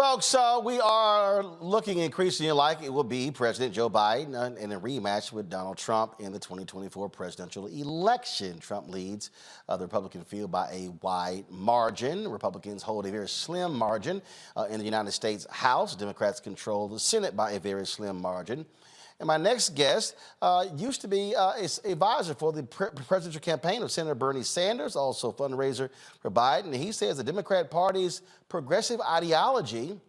Folks, we are looking increasingly like it will be President Joe Biden in a rematch with Donald Trump in the 2024 presidential election. Trump leads the Republican field by a wide margin. Republicans hold a very slim margin in the United States House. Democrats control the Senate by a very slim margin. And my next guest used to be advisor for the presidential campaign of Senator Bernie Sanders, also fundraiser for Biden. And he says the Democrat Party's progressive ideology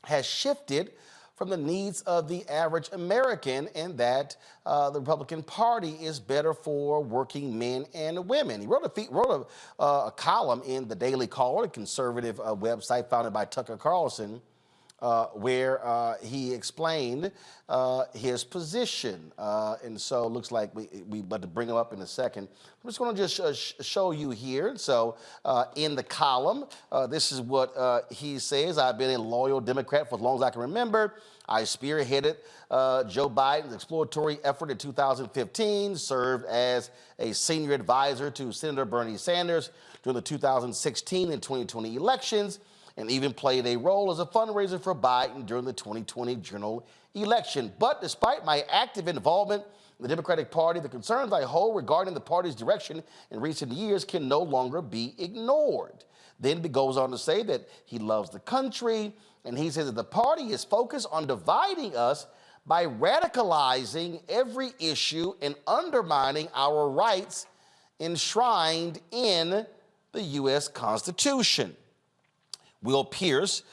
has shifted from the needs of the average American, and that the Republican Party is better for working men and women. He wrote a column in the Daily Caller, a conservative website founded by Tucker Carlson, where he explained his position. And so it looks like we about to bring him up in a second. I'm just going to just show you here. So in the column, this is what he says. I've been a loyal Democrat for as long as I can remember. I spearheaded Joe Biden's exploratory effort in 2015, served as a senior advisor to Senator Bernie Sanders during the 2016 and 2020 elections, and even played a role as a fundraiser for Biden during the 2020 general election. But despite my active involvement in the Democratic Party, the concerns I hold regarding the party's direction in recent years can no longer be ignored. Then he goes on to say that he loves the country, and he says that the party is focused on dividing us by radicalizing every issue and undermining our rights enshrined in the U.S. Constitution. Will Pierce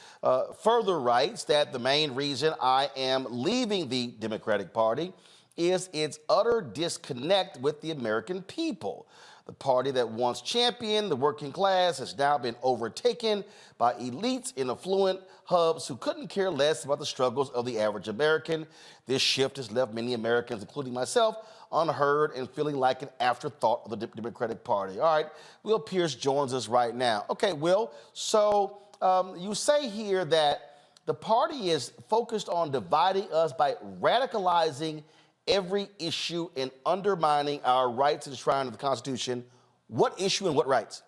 further writes that the main reason I am leaving the Democratic Party is its utter disconnect with the American people. The party that once championed the working class has now been overtaken by elites in affluent hubs who couldn't care less about the struggles of the average American. This shift has left many Americans, including myself, unheard and feeling like an afterthought of the Democratic Party. All right, Will Pierce joins us right now. Okay, Will, so you say here that the party is focused on dividing us by radicalizing every issue and undermining our rights enshrined in the Constitution. What issue and what rights?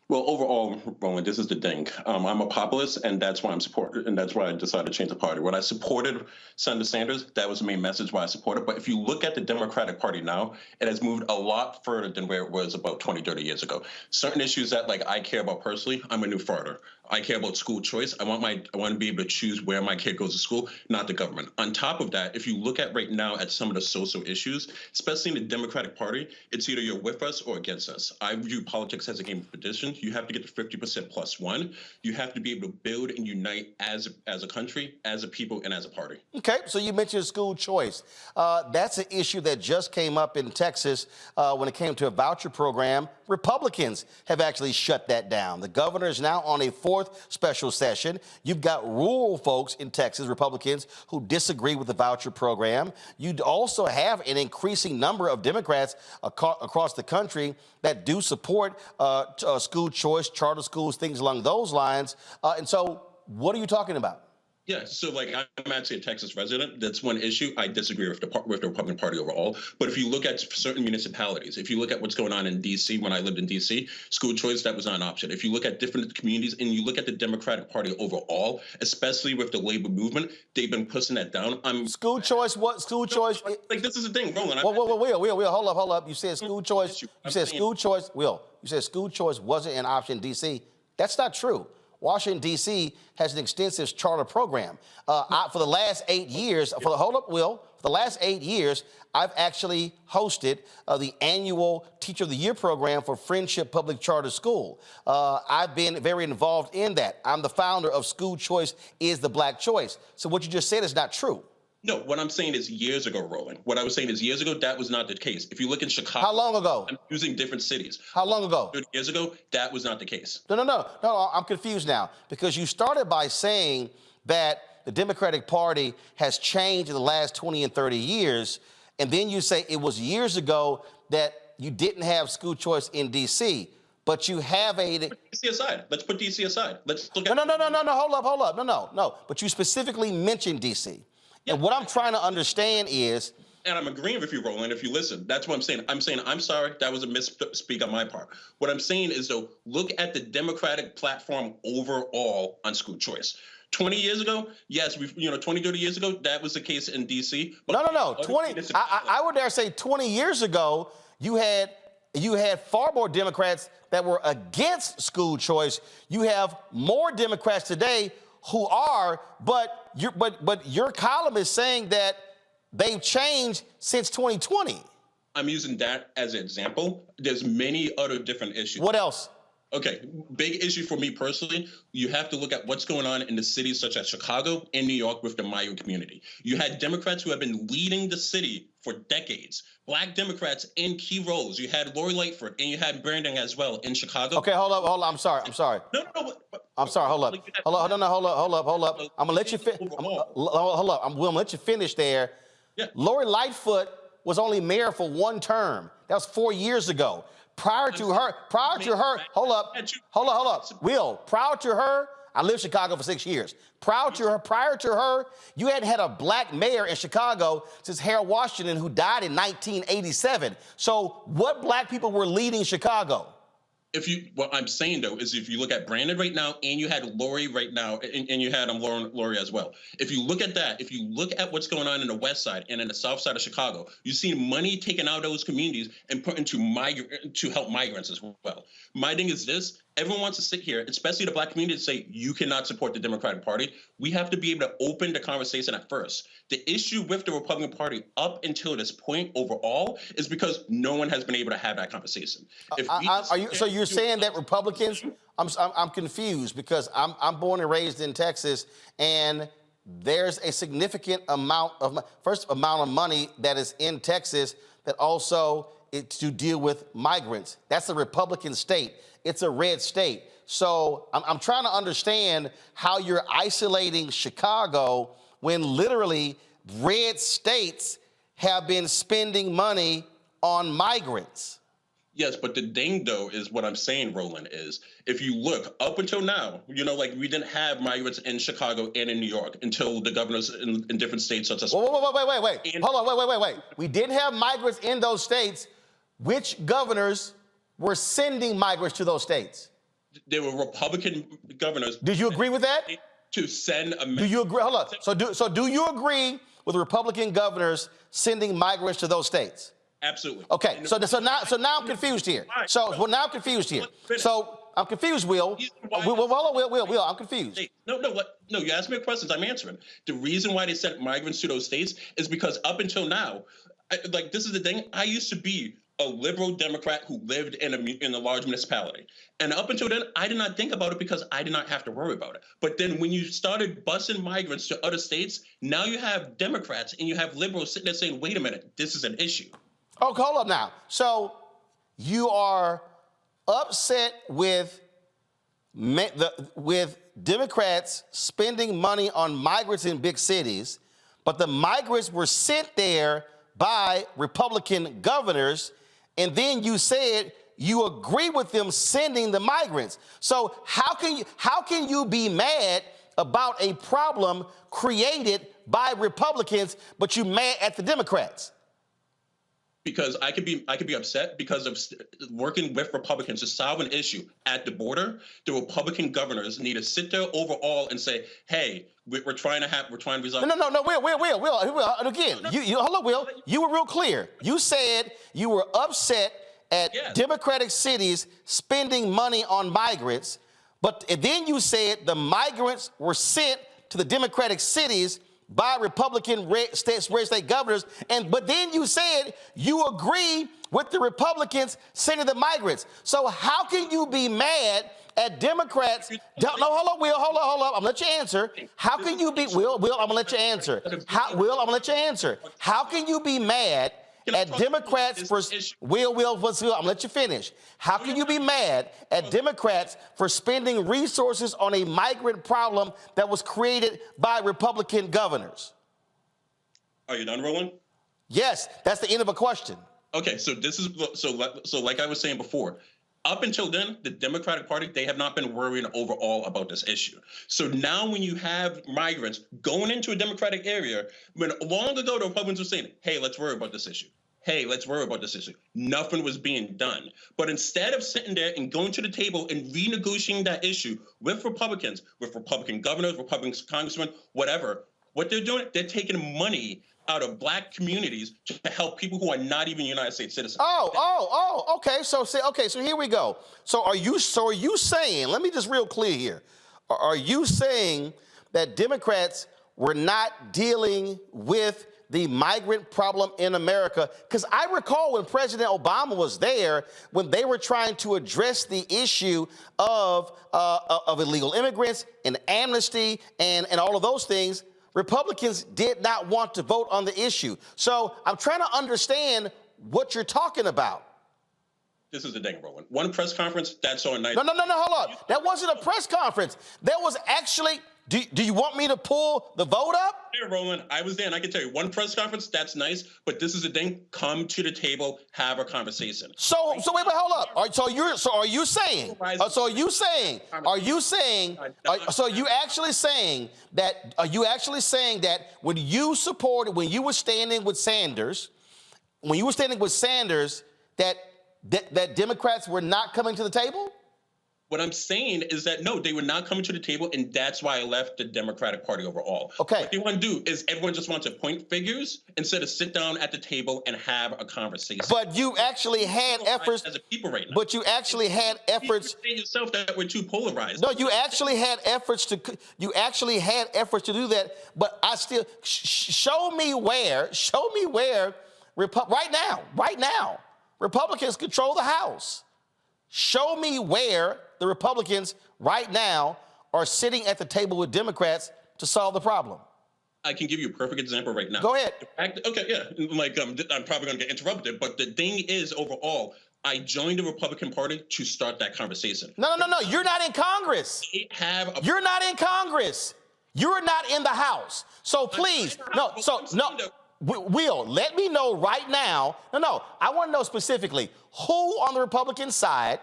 Well, overall, Roland, this is the thing. I'm a populist, and that's why I'm supported, and that's why I decided to change the party. When I supported Senator Sanders, that was the main message why I supported. But if you look at the Democratic Party now, it has moved a lot further than where it was about 20, 30 years ago. Certain issues that I care about personally, I'm a new further. I care about school choice. I want to be able to choose where my kid goes to school, not the government. On top of that, if you look at right now at some of the social issues, especially in the Democratic Party, it's either you're with us or against us. I view politics as a game of petition. You have to get to 50% plus one. You have to be able to build and unite as a country, as a people, and as a party. Okay, so you mentioned school choice. That's an issue that just came up in Texas when it came to a voucher program. Republicans have actually shut that down. The governor is now on a fourth special session. You've got rural folks in Texas, Republicans, who disagree with the voucher program. You also have an increasing number of Democrats across the country that do support school choice, charter schools, things along those lines. And so what are you talking about? Yeah, so I'm actually a Texas resident. That's one issue. I disagree with the Republican Party overall. But if you look at certain municipalities, if you look at what's going on in D.C., when I lived in D.C., school choice, that was not an option. If you look at different communities and you look at the Democratic Party overall, especially with the labor movement, they've been pushing that down. School choice, what? School choice? This is the thing, Roland. Will, hold up. You said school choice. You said school choice. Will, you said school choice wasn't an option in D.C. That's not true. Washington, D.C. has an extensive charter program. For the last 8 years, for the last 8 years, I've actually hosted the annual Teacher of the Year program for Friendship Public Charter School. I've been very involved in that. I'm the founder of School Choice is the Black Choice. So what you just said is not true. No, what I'm saying is years ago, Roland. What I was saying is years ago, that was not the case. If you look in Chicago. How long ago? I'm using different cities. How long ago? 30 years ago, that was not the case. No, I'm confused now because you started by saying that the Democratic Party has changed in the last 20 and 30 years, and then you say it was years ago that you didn't have school choice in D.C., but you have a... Put D.C. aside. Let's put D.C. aside. Let's look at... No, hold up. No. But you specifically mentioned D.C. Yeah. And what I'm trying to understand is... And I'm agreeing with you, Roland, if you listen. That's what I'm saying. I'm sorry, that was a misspeak on my part. What I'm saying is, though, look at the Democratic platform overall on school choice. 20 years ago, yes, 20, 30 years ago, that was the case in D.C. No. 20. I would dare say 20 years ago, you had far more Democrats that were against school choice. You have more Democrats today who are, but your column is saying that they've changed since 2020. I'm using that as an example. There's many other different issues. What else? Okay, big issue for me personally, you have to look at what's going on in the cities such as Chicago and New York with the migrant community. You had Democrats who have been leading the city for decades, Black Democrats in key roles. You had Lori Lightfoot and you had Brandon as well in Chicago. Okay, hold up. I'm sorry. No. I'm sorry. Hold up. Hold up. I'm gonna let you finish. Hold up. I'm gonna let you finish there. Yeah. Lori Lightfoot was only mayor for one term. That was 4 years ago. Prior to her, hold up. Will, prior to her, I lived in Chicago for 6 years. Prior to her, you hadn't had a Black mayor in Chicago since Harold Washington, who died in 1987. So what Black people were leading Chicago? What I'm saying though is if you look at Brandon right now, and you had Lori right now, and you had Lori as well. If you look at that, if you look at what's going on in the West Side and in the South Side of Chicago, you see money taken out of those communities and put into to help migrants as well. My thing is this: everyone wants to sit here, especially the Black community, to say you cannot support the Democratic Party. We have to be able to open the conversation at first. The issue with the Republican Party up until this point overall is because no one has been able to have that conversation. So you're saying that Republicans? I'm confused because I'm born and raised in Texas, and there's a significant amount of money that is in Texas that also is to deal with migrants. That's a Republican state. It's a red state. So I'm trying to understand how you're isolating Chicago when literally red states have been spending money on migrants. Yes, but the thing, though, is what I'm saying, Roland, is if you look up until now, like we didn't have migrants in Chicago and in New York until the governors in different states such as... Wait. Hold on, wait. We didn't have migrants in those states. Which governors were sending migrants to those states? They were Republican governors. Did you agree with that? To send a... Do you agree? Hold on. So do you agree with Republican governors sending migrants to those states? Absolutely. Okay, so now I'm confused here. So I'm confused, Will. Will, I'm confused. No, you asked me questions, I'm answering. The reason why they sent migrants to those states is because up until now, this is the thing, I used to be a liberal Democrat who lived in a large municipality. And up until then, I did not think about it because I did not have to worry about it. But then when you started busing migrants to other states, now you have Democrats and you have liberals sitting there saying, wait a minute, this is an issue. Okay, hold up now. So you are upset with Democrats spending money on migrants in big cities, but the migrants were sent there by Republican governors, and then you said you agree with them sending the migrants. So how can you be mad about a problem created by Republicans, but you mad at the Democrats? Because I could be upset because of working with Republicans to solve an issue at the border. The Republican governors need to sit there overall and say, "Hey, we're trying to resolve." No. Will. Again, hold on, Will. You were real clear. You said you were upset at Democratic cities spending money on migrants, but then you said the migrants were sent to the Democratic cities by Republican red state governors, but then you said you agree with the Republicans sending the migrants. So how can you be mad at Democrats? No, hold on, Will, hold on. I'm gonna let you answer. How can you be, Will, I'm gonna let you answer. How can you be mad at Democrats for, Will, I'm gonna let you finish. How can you be mad at Democrats for spending resources on a migrant problem that was created by Republican governors? Are you done, Roland? Yes, that's the end of a question. Okay, so like I was saying before, up until then, the Democratic Party, they have not been worrying overall about this issue. So now when you have migrants going into a Democratic area, when long ago the Republicans were saying, hey, let's worry about this issue. hey, let's worry about this issue. Nothing was being done. But instead of sitting there and going to the table and renegotiating that issue with Republicans, with Republican governors, Republican congressmen, whatever, what they're doing, they're taking money out of black communities to help people who are not even United States citizens. Okay. So here we go. So are you saying, let me just real clear here. Are you saying that Democrats were not dealing with the migrant problem in America? Because I recall when President Obama was there, when they were trying to address the issue of illegal immigrants and amnesty and all of those things, Republicans did not want to vote on the issue. So I'm trying to understand what you're talking about. This is the thing, Roland. One press conference, that's so nice. No, hold on. That wasn't a press conference. That was actually, do you want me to pull the vote up? Here, Roland, I was there, and I can tell you, one press conference, that's nice, but this is the thing. Come to the table, have a conversation. So wait, hold up. Are you actually saying that when you were standing with Sanders, that Democrats were not coming to the table? What I'm saying is that, no, they were not coming to the table, and that's why I left the Democratic Party overall. Okay. What they want to do is everyone just wants to point figures instead of sit down at the table and have a conversation. But you actually had efforts. As a people right now. But you actually had efforts. You say yourself that we're too polarized. No, you actually had efforts to do that. But I still show me where right now Republicans control the House. Show me where the Republicans right now are sitting at the table with Democrats to solve the problem. I can give you a perfect example right now. Go ahead. Okay, yeah. I'm probably going to get interrupted, but the thing is, overall, I joined the Republican Party to start that conversation. No. You're not in Congress. You're not in Congress. You're not in the House. So please, Will, let me know right now. I want to know specifically who on the Republican side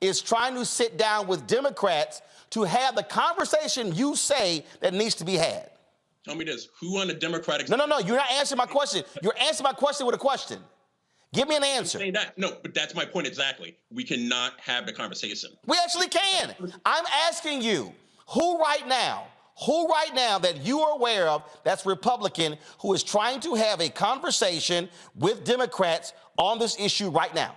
is trying to sit down with Democrats to have the conversation you say that needs to be had. Tell me this. Who on the Democratic side? No. You're not answering my question. You're answering my question with a question. Give me an answer. Say that. No, but that's my point exactly. We cannot have the conversation. We actually can. I'm asking you, who right now that you are aware of that's Republican who is trying to have a conversation with Democrats on this issue right now?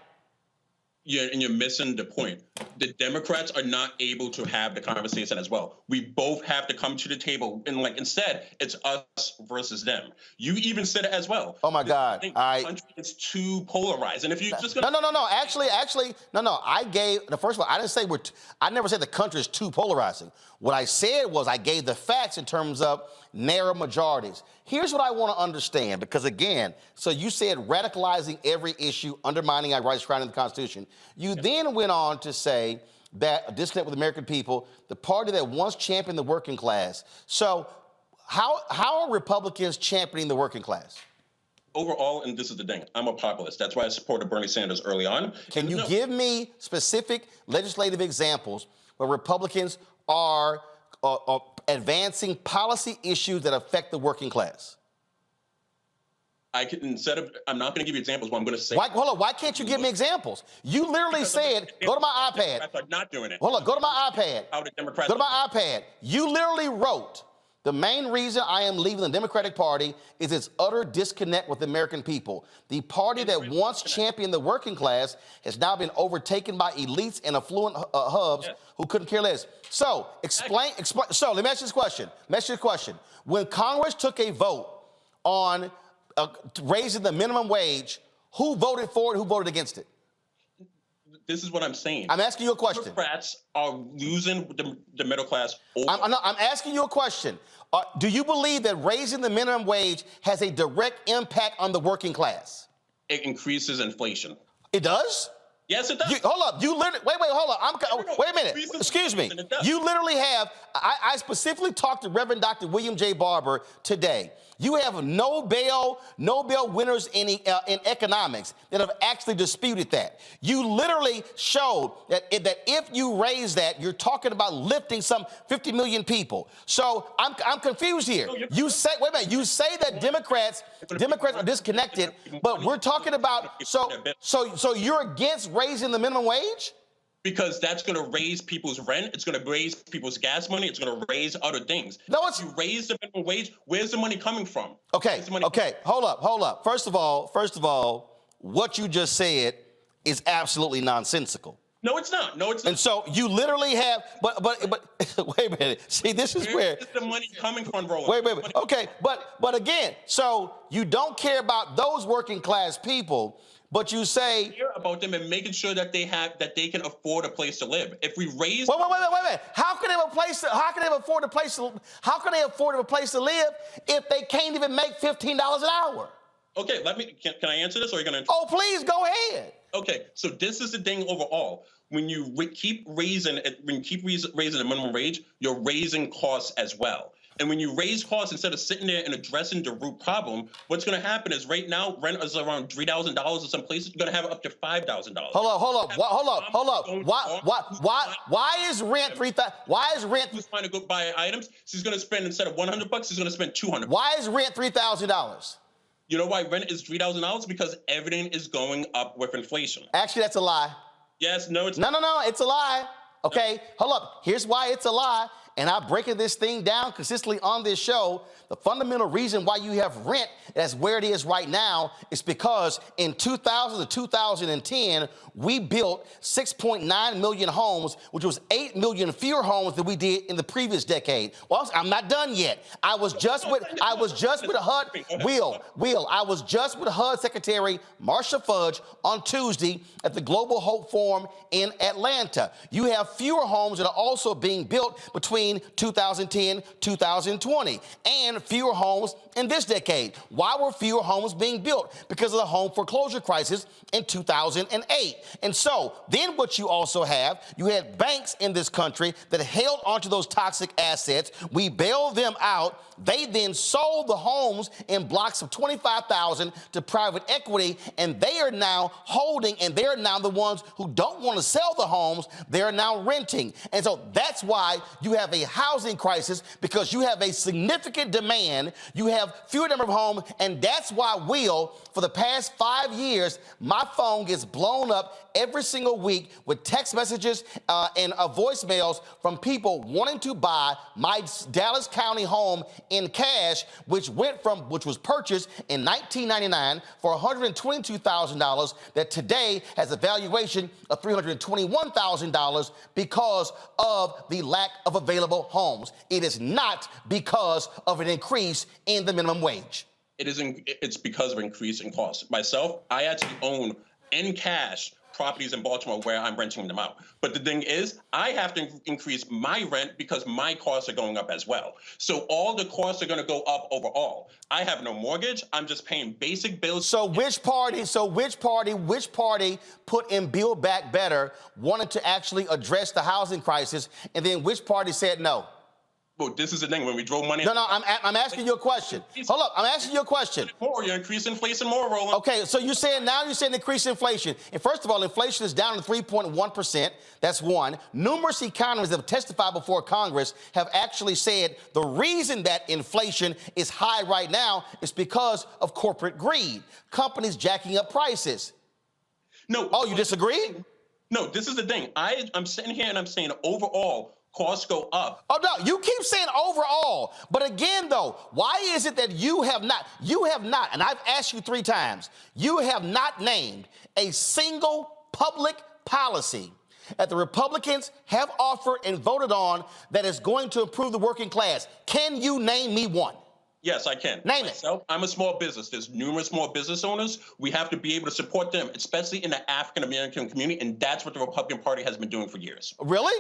Yeah, and you're missing the point. The Democrats are not able to have the conversation as well. We both have to come to the table, and instead, it's us versus them. You even said it as well. Oh my God! The country is too polarized, and if you just gonna... No. Actually, I gave first of all, I didn't say I never said the country is too polarizing. What I said was I gave the facts in terms of narrow majorities. Here's what I want to understand, because again, so you said radicalizing every issue, undermining our rights grounded in the Constitution. You then went on to say that a disconnect with the American people, the party that once championed the working class. So how are Republicans championing the working class? Overall, and this is the thing, I'm a populist. That's why I supported Bernie Sanders early on. Can you give me specific legislative examples where Republicans are advancing policy issues that affect the working class? I'm not going to give you examples. What I'm going to say. Why can't you give me examples? You literally said, go to my iPad. Democrats are not doing it. Hold on, go to my iPad. How the Democrats go to my iPad. You literally wrote, the main reason I am leaving the Democratic Party is its utter disconnect with the American people. The party that once championed the working class has now been overtaken by elites and affluent hubs who couldn't care less. So explain. So let me ask you this question. When Congress took a vote on raising the minimum wage, who voted for it, who voted against it? This is what I'm saying. I'm asking you a question. Democrats are losing the middle class. I'm asking you a question. Do you believe that raising the minimum wage has a direct impact on the working class? It increases inflation. It does? Yes, it does. Hold up. You literally, wait, hold up. Wait a minute. Excuse me. You literally have, I specifically talked to Reverend Dr. William J. Barber today. You have Nobel winners in economics that have actually disputed that. You literally showed that if you raise that, you're talking about lifting some 50 million people. So I'm confused here. You say, wait a minute, you say that Democrats are disconnected, but we're talking about, so you're against raising the minimum wage? Because that's going to raise people's rent. It's going to raise people's gas money. It's going to raise other things. No, it's... You raise the minimum wage, where's the money coming from? Okay, hold up. First of all, what you just said is absolutely nonsensical. No, it's not. No, it's not. And so you literally have, but wait a minute. See, this is where is the money coming from, Roland? Wait. Okay, but again, so you don't care about those working class people, but you say care about them and making sure that they can afford a place to live. If we raise wait. How can they afford a place to live if they can't even make $15 an hour? Okay, can I answer this, or are you going to? Oh, please go ahead. Okay, so this is the thing overall. When you keep raising the minimum wage, you're raising costs as well. And when you raise costs instead of sitting there and addressing the root problem, what's going to happen is right now rent is around $3,000 in some places. You're going to have it up to $5,000. Hold up. Why is rent $3,000? Why is rent? Who's trying to go buy items? She's going to spend, instead of $100, she's going to spend $200. Why is rent $3,000? You know why rent is $3,000? Because everything is going up with inflation. Actually, that's a lie. Yes, no, it's no, it's a lie. Okay, hold up. Here's why it's a lie. And I'm breaking this thing down consistently on this show. The fundamental reason why you have rent that's where it is right now is because in 2000 to 2010, we built 6.9 million homes, which was 8 million fewer homes than we did in the previous decade. Well, I'm not done yet. I was just with HUD Secretary Marsha Fudge on Tuesday at the Global Hope Forum in Atlanta. You have fewer homes that are also being built between 2010 2020 and fewer homes in this decade. Why were fewer homes being built? Because of the home foreclosure crisis in 2008. And so then what you also have, you had banks in this country that held onto those toxic assets. We bailed them out. They then sold the homes in blocks of 25,000 to private equity, and they are now holding, and they're now the ones who don't want to sell the homes. They're now renting. And so that's why you have a housing crisis, because you have a significant demand. You have fewer number of homes, and that's why, Will, for the past 5 years, my phone gets blown up every single week with text messages and voicemails from people wanting to buy my Dallas County home in cash, which was purchased in 1999 for $122,000, that today has a valuation of $321,000 because of the lack of available homes. It is not because of an increase in the minimum wage. It's because of increase in costs. Myself, I actually own in cash properties in Baltimore where I'm renting them out. But the thing is, I have to increase my rent because my costs are going up as well. So all the costs are going to go up overall. I have no mortgage. I'm just paying basic bills. So which party put in Build Back Better, wanted to actually address the housing crisis, and then which party said no? Well, this is the thing. When we drove money... No, I'm asking you a question. Hold up, I'm asking you a question. More, you increase inflation more, Roland. Okay, so you're saying increase inflation. And first of all, inflation is down to 3.1%. That's one. Numerous economists that have testified before Congress have actually said the reason that inflation is high right now is because of corporate greed. Companies jacking up prices. No. Oh, you disagree? No, this is the thing. I'm sitting here and I'm saying overall, costs go up. Oh, no, you keep saying overall. But again, though, why is it that you have not, and I've asked you 3 times, you have not named a single public policy that the Republicans have offered and voted on that is going to improve the working class? Can you name me one? Yes, I can. Name it. I'm a small business. There's numerous small business owners. We have to be able to support them, especially in the African-American community, and that's what the Republican Party has been doing for years. Really?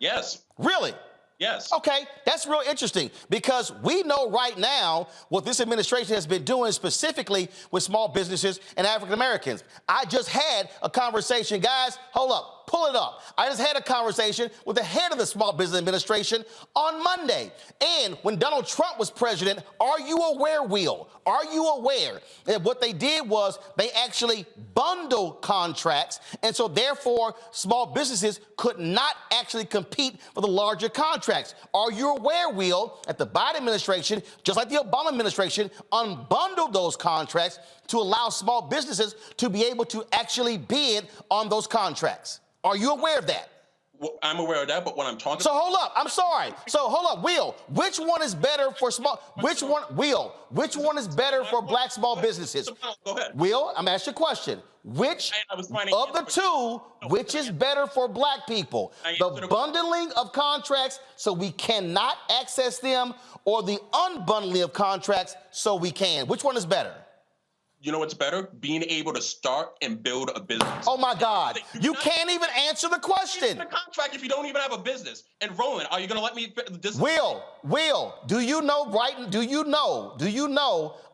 Yes. Really? Yes. Okay, that's real interesting because we know right now what this administration has been doing specifically with small businesses and African Americans. I just had a conversation, guys, hold up, pull it up. I just had a conversation with the head of the Small Business Administration on Monday. And when Donald Trump was president, are you aware, Will? Are you aware that what they did was they actually bundled contracts, and so therefore small businesses could not actually compete for the larger contracts? Are you aware, Will, that the Biden administration, just like the Obama administration, unbundled those contracts to allow small businesses to be able to actually bid on those contracts? Are you aware of that? Well, I'm aware of that, but what I'm talking So hold up, I'm sorry. So hold up, Will, which one is better for which one is better for black small businesses? Go ahead. Will, I'm asking you a question. Which of the two, which is better for black people? The bundling of contracts so we cannot access them, or the unbundling of contracts so we can? Which one is better? You know what's better? Being able to start and build a business. Oh my God! You can't even answer the question. A contract if you don't even have a business. And Roland, are you going to let me? Will, do you know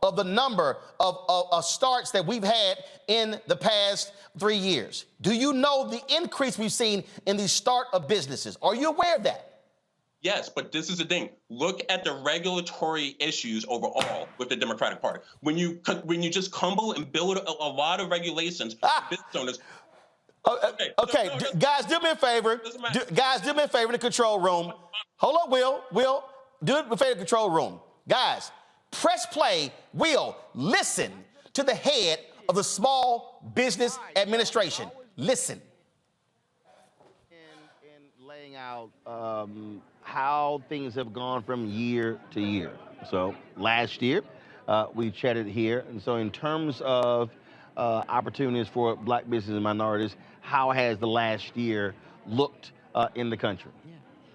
of the number of starts that we've had in the past 3 years? Do you know the increase we've seen in the start of businesses? Are you aware of that? Yes, but this is the thing. Look at the regulatory issues overall with the Democratic Party. When you just crumble and build a lot of regulations, business owners. Okay, guys, do me a favor. Guys, do me a favor in the control room. Hold on, Will, do it in the favor of the control room. Guys, press play. Will, listen to the head of the Small Business Administration. Listen. In laying out how things have gone from year to year. So last year, we chatted here. And so in terms of opportunities for black businesses and minorities, how has the last year looked in the country? Yeah.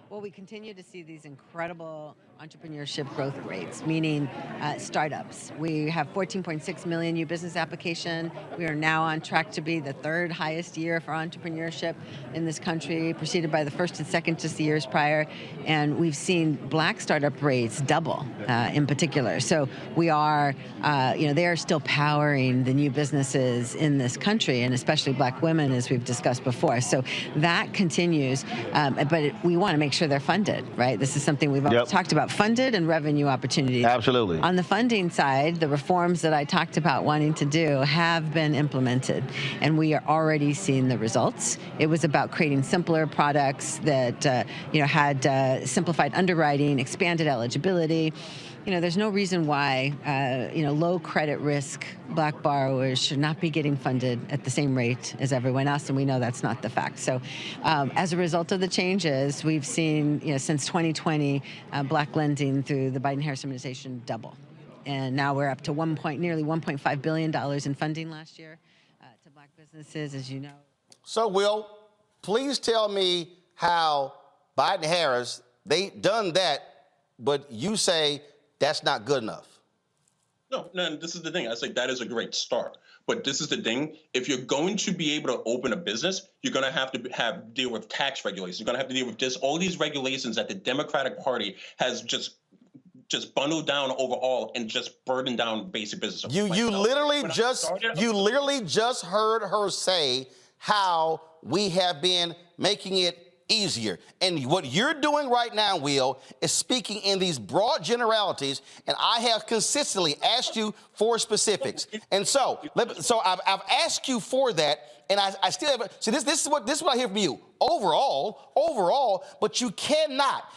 Well, we continue to see these incredible entrepreneurship growth rates, meaning startups. We have 14.6 million new business application. We are now on track to be the third highest year for entrepreneurship in this country, preceded by the first and second just the years prior. And we've seen black startup rates double in particular. So we are, they are still powering the new businesses in this country, and especially black women, as we've discussed before. So that continues, but we want to make sure they're funded, right? This is something we've always talked about. Funded and revenue opportunities. Absolutely. On the funding side, the reforms that I talked about wanting to do have been implemented, and we are already seeing the results. It was about creating simpler products that had simplified underwriting, expanded eligibility. There's no reason why, low credit risk black borrowers should not be getting funded at the same rate as everyone else, and we know that's not the fact. So as a result of the changes, we've seen, since 2020, black lending through the Biden-Harris administration double. And now we're up to nearly $1.5 billion in funding last year to black businesses, as you know. So, Will, please tell me how Biden-Harris, they done that, but you say that's not good enough. No, this is the thing. I say that is a great start. But this is the thing. If you're going to be able to open a business, you're going to have to deal with tax regulations. You're going to have to deal with all these regulations that the Democratic Party has just bundled down overall and just burdened down basic business. You literally just heard her say how we have been making it easier. And what you're doing right now, Will, is speaking in these broad generalities, and I have consistently asked you for specifics. And so I've asked you for that, and I still haven't. So this is what I hear from you. Overall, but you cannot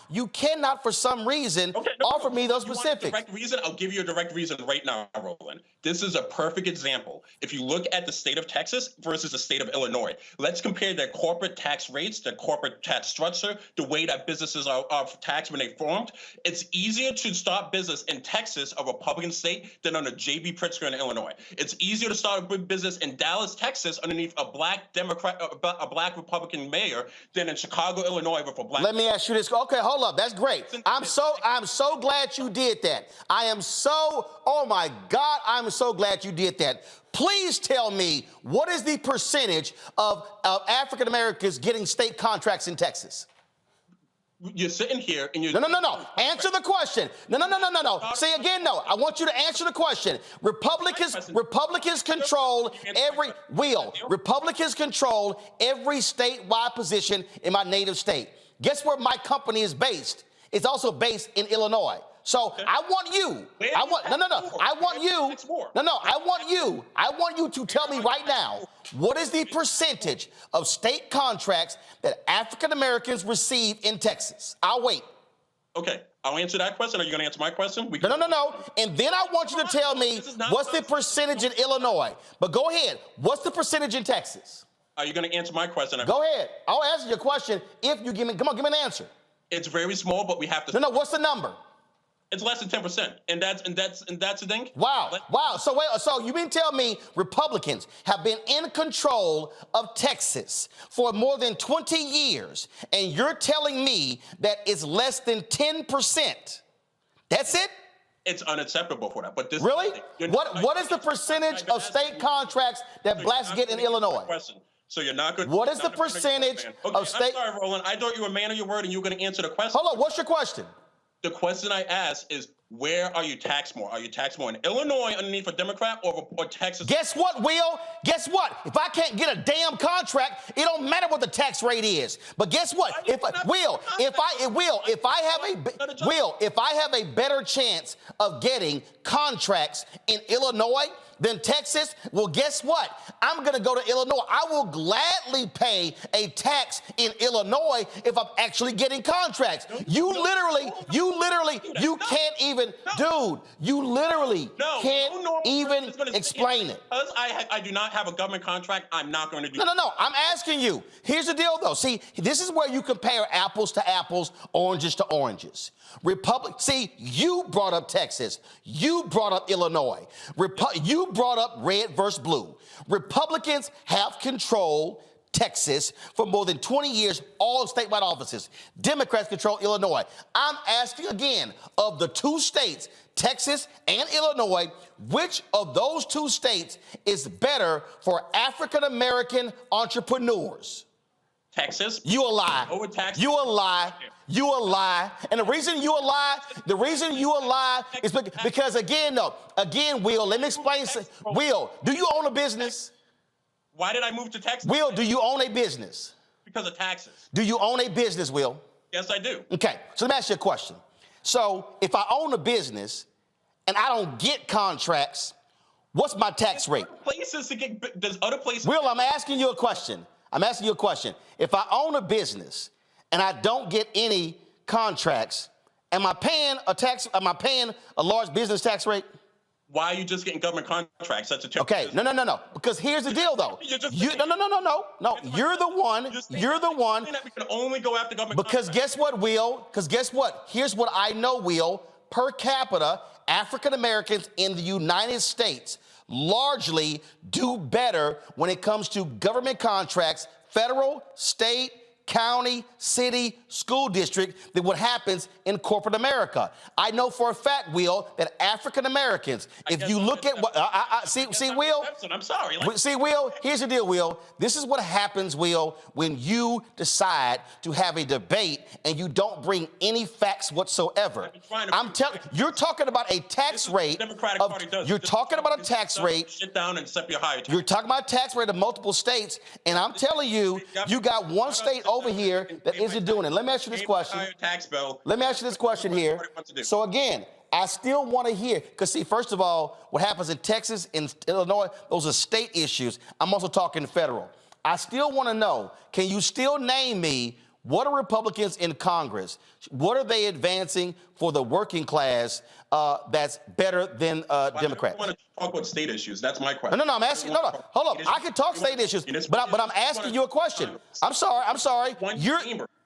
for some reason offer me those specifics. Direct reason? I'll give you a direct reason right now, Roland. This is a perfect example. If you look at the state of Texas versus the state of Illinois, let's compare their corporate tax rates, their corporate tax structure, the way that businesses are taxed when they formed. It's easier to start business in Texas, a Republican state, than under J.B. Pritzker in Illinois. It's easier to start a business in Dallas, Texas, underneath a black Democrat, a black Republican mayor than in Chicago, Illinois, with a black. Let me ask you this. Okay, hold up. That's great. I'm so glad you did that. Oh my God, I'm so glad you did that. Please tell me, what is the percentage of African Americans getting state contracts in Texas? you're sitting here and you're No. Answer the question. No. Say again, no. I want you to answer the question. Republicans control Republicans control every statewide position in my native state. Guess where my company is based? It's also based in Illinois. So I want you. I want you to tell me right now, what is the percentage of state contracts that African Americans receive in Texas? I'll wait. Okay, I'll answer that question. Are you going to answer my question? No. And then I want you to tell me what's the percentage in Illinois. But go ahead. What's the percentage in Texas? Are you going to answer my question? Go ahead. I'll answer your question if you give me. Come on, give me an answer. It's very small, but we have to. No. What's the number? It's less than 10%, and that's the thing. Wow. So you mean tell me Republicans have been in control of Texas for more than 20 years, and you're telling me that it's less than 10%? That's it? It's unacceptable for that. But this really? What is the percentage of state contracts that blacks get in Illinois? So you're not good. What is the percentage of state? I'm sorry, Roland. I thought you were a man of your word, and you were going to answer the question. Hold on. What's your question? The question I asked is, where are you taxed more? Are you taxed more in Illinois underneath a Democrat or Texas? Guess what, Will? Guess what? If I can't get a damn contract, it don't matter what the tax rate is. But guess what? If I have a better chance of getting contracts in Illinois than Texas, well, guess what? I'm going to go to Illinois. I will gladly pay a tax in Illinois if I'm actually getting contracts. You literally can't even explain it. Because I do not have a government contract, I'm not going to do it. No. I'm asking you. Here's the deal, though. See, this is where you compare apples to apples, oranges to oranges. You brought up Texas. You brought up Illinois. You brought up red versus blue. Republicans have controlled Texas for more than 20 years, all statewide offices. Democrats control Illinois. I'm asking again, of the two states, Texas and Illinois, which of those two states is better for African-American entrepreneurs? Texas. You a lie. Over Texas. You a lie. You a lie. And the reason you a lie is because again, Will, let me explain. Will, do you own a business? Why did I move to Texas? Will, do you own a business? Because of taxes. Do you own a business, Will? Yes, I do. Okay, so let me ask you a question. So if I own a business and I don't get contracts, what's my tax rate? There's other places. Will, I'm asking you a question. If I own a business and I don't get any contracts, am I paying a tax? Am I paying a large business tax rate? Why are you just getting government contracts? That's a okay. No. Because here's the deal, though. No. You're the one. You're the one. That we can only go after government. Because guess what, Will? Because guess what? Here's what I know, Will. Per capita, African Americans in the United States largely do better when it comes to government contracts, federal, state, county, city, school district, than what happens in corporate America. I know for a fact, Will, that African Americans, if you look at what, Will, I'm sorry. See, Will, here's the deal, Will. This is what happens, Will, when you decide to have a debate and you don't bring any facts whatsoever. You're talking about a tax rate. You're talking about a tax rate. Sit down and accept your higher tax. You're talking about a tax rate of multiple states, and I'm telling you, you got one state over here that isn't doing it. Let me ask you this question. Let me ask you this question here. So again, I still want to hear, because see, first of all, what happens in Texas and Illinois, those are state issues. I'm also talking federal. I still want to know, can you still name me what are Republicans in Congress? What are they advancing for the working class that's better than Democrats? I want to talk about state issues. That's my question. No, I'm asking. No. Hold up. I can talk state issues, but I'm asking you a question. I'm sorry.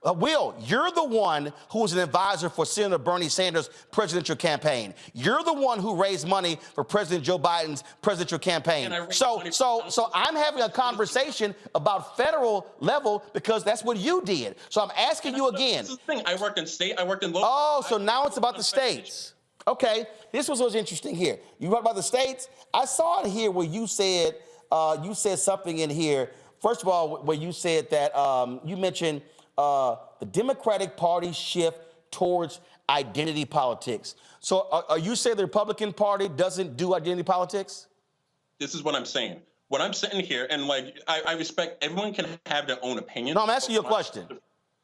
Will, you're the one who was an advisor for Senator Bernie Sanders' presidential campaign. You're the one who raised money for President Joe Biden's presidential campaign. So I'm having a conversation about federal level because that's what you did. So I'm asking you again. This is the thing. I worked in state. I worked in local. Oh, so now it's about the states. Okay, this was what's interesting here. You talked about the states. I saw it here where you said something in here. First of all, where you said that you mentioned the Democratic Party shift towards identity politics. So are you saying the Republican Party doesn't do identity politics? This is what I'm saying. When I'm sitting here and like I respect everyone can have their own opinion. No, I'm asking you a question.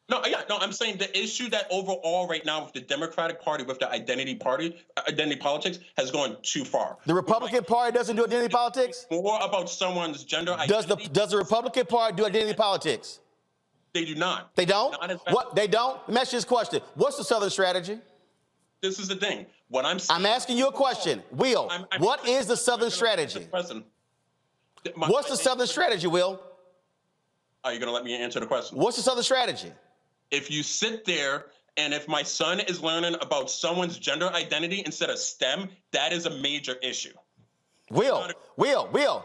No, I'm saying the issue that overall right now with the Democratic Party, with the identity politics has gone too far. The Republican Party doesn't do identity politics? More about someone's gender identity. Does the Republican Party do identity politics? They do not. They don't? Not as bad. What? They don't? Let me ask you this question. What's the Southern strategy? This is the thing. What I'm asking you a question. Will, what is the Southern strategy? What's the Southern strategy, Will? Are you going to let me answer the question? What's the Southern strategy? If you sit there and if my son is learning about someone's gender identity instead of STEM, that is a major issue. Will.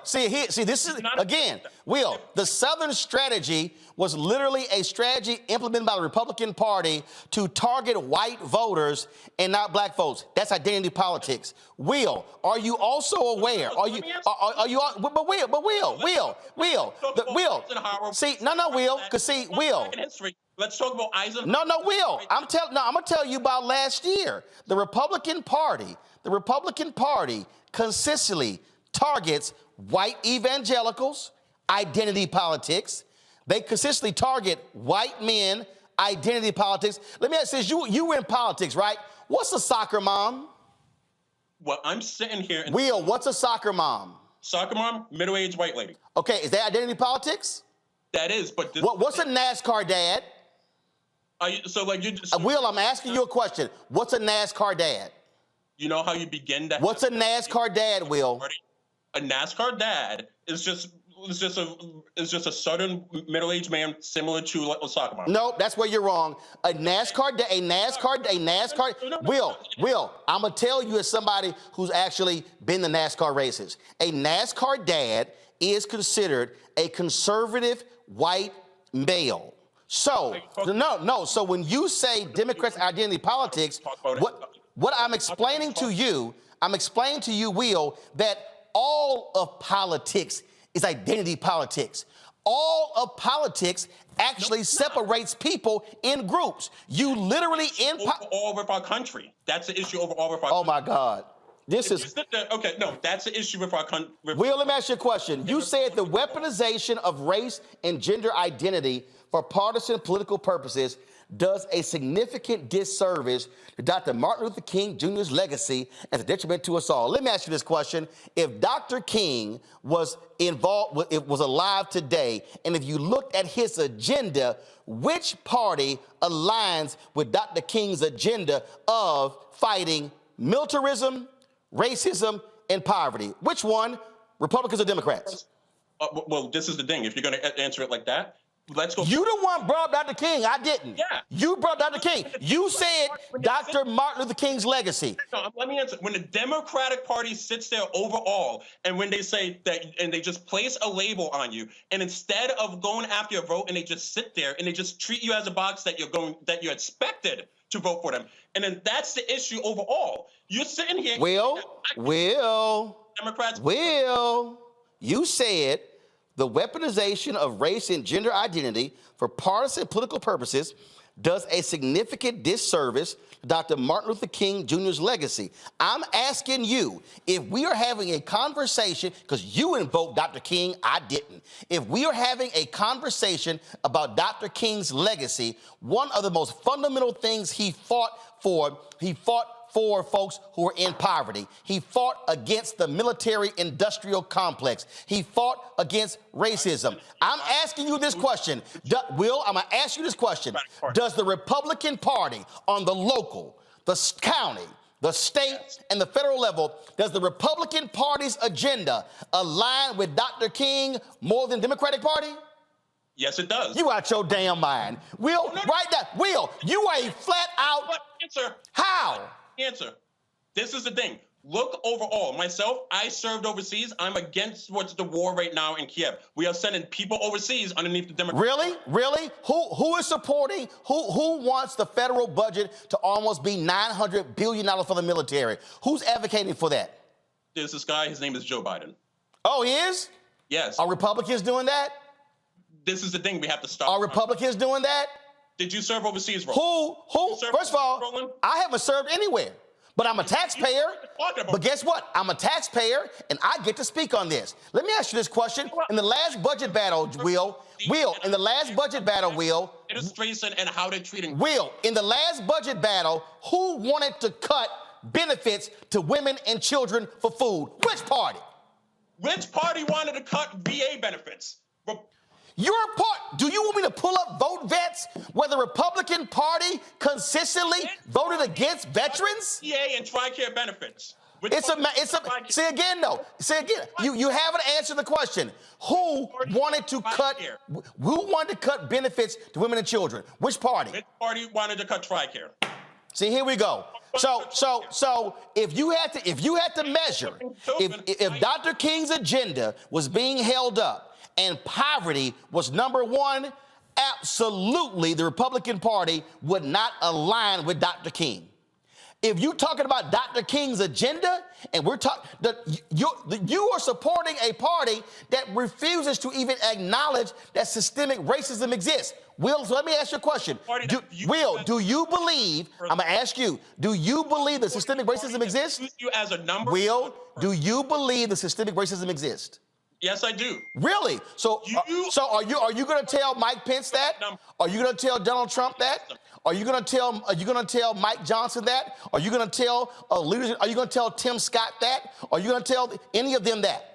See, this is, again, Will, the Southern strategy was literally a strategy implemented by the Republican Party to target white voters and not black folks. That's identity politics. Will, are you also aware? Will. See, no, Will, because see, Will. Let's talk about Eisenhower. No, Will. I'm gonna tell you about last year. The Republican Party consistently targets white evangelicals, identity politics. They consistently target white men, identity politics. Let me ask you this, you were in politics, right? What's a soccer mom? Well, I'm sitting here. Will, what's a soccer mom? Soccer mom, middle-aged white lady. Okay, is that identity politics? That is, but what's a NASCAR dad? Will, I'm asking you a question. What's a NASCAR dad? You know how you begin to. What's a NASCAR dad, Will? A NASCAR dad is just a southern middle-aged man similar to a soccer mom. No, that's where you're wrong. A NASCAR. Will, I'm gonna tell you as somebody who's actually been the NASCAR races. A NASCAR dad is considered a conservative white male. So So when you say Democrats identity politics, what I'm explaining to you, Will, that all of politics is identity politics. All of politics actually separates people in groups. You literally all over our country. That's the issue overall with our country. Oh my God. That's the issue with our country. Will, let me ask you a question. You said the weaponization of race and gender identity for partisan political purposes does a significant disservice to Dr. Martin Luther King Jr.'s legacy as a detriment to us all. Let me ask you this question. If Dr. King was alive today, and if you looked at his agenda, which party aligns with Dr. King's agenda of fighting militarism, racism, and poverty? Which one? Republicans or Democrats? Well, this is the thing. If you're going to answer it like that, let's go. You the one brought up Dr. King. I didn't. Yeah. You brought Dr. King. You said Dr. Martin Luther King's legacy. No, let me answer. When the Democratic Party sits there overall, and when they say that, and they just place a label on you, and instead of going after your vote, and they just sit there and they just treat you as a box that you're expected to vote for them, and then that's the issue overall. You're sitting here. Democrats. You said the weaponization of race and gender identity for partisan political purposes does a significant disservice to Dr. Martin Luther King Jr.'s legacy. I'm asking you, if we are having a conversation, because you invoked Dr. King, I didn't. If we are having a conversation about Dr. King's legacy, one of the most fundamental things he fought for folks who were in poverty. He fought against the military-industrial complex. He fought against racism. I'm asking you this question. Will, I'm going to ask you this question. Does the Republican Party on the local, the county, the state, and the federal level, does the Republican Party's agenda align with Dr. King more than the Democratic Party? Yes, it does. You out your damn mind. Will, write that. Will, you are a flat out. Answer. How? Answer. This is the thing. Look overall. Myself, I served overseas. I'm against what's the war right now in Kiev. We are sending people overseas underneath the Democrats. Really? Who is supporting? Who wants the federal budget to almost be $900 billion for the military? Who's advocating for that? There's this guy. His name is Joe Biden. Oh, he is? Yes. Are Republicans doing that? This is the thing. We have to stop. Are Republicans doing that? Did you serve overseas, Roland? Who? First of all, Roland? I haven't served anywhere, but I'm a taxpayer. But guess what? I'm a taxpayer, and I get to speak on this. Let me ask you this question. In the last budget battle, in the last budget battle, administration and how they're treating. In the last budget battle, who wanted to cut benefits to women and children for food? Which party? Which party wanted to cut VA benefits? Your part. Do you want me to pull up vote vets where the Republican Party consistently voted against veterans? VA and TRICARE benefits. Say again. You haven't answered the question. Who wanted to cut benefits to women and children? Which party? Which party wanted to cut TRICARE? See, here we go. So if you had to measure, if Dr. King's agenda was being held up and poverty was number one, absolutely the Republican Party would not align with Dr. King. If you're talking about Dr. King's agenda, and we're talking, you are supporting a party that refuses to even acknowledge that systemic racism exists. Will, so let me ask you a question. Do you believe, I'm going to ask you, do you believe that systemic racism exists? You as a number. Will, do you believe that systemic racism exists? Yes, I do. Really? So are you going to tell Mike Pence that? Are you going to tell Donald Trump that? Are you going to tell Mike Johnson that? Are you going to tell leaders? Are you going to tell Tim Scott that? Are you going to tell any of them that?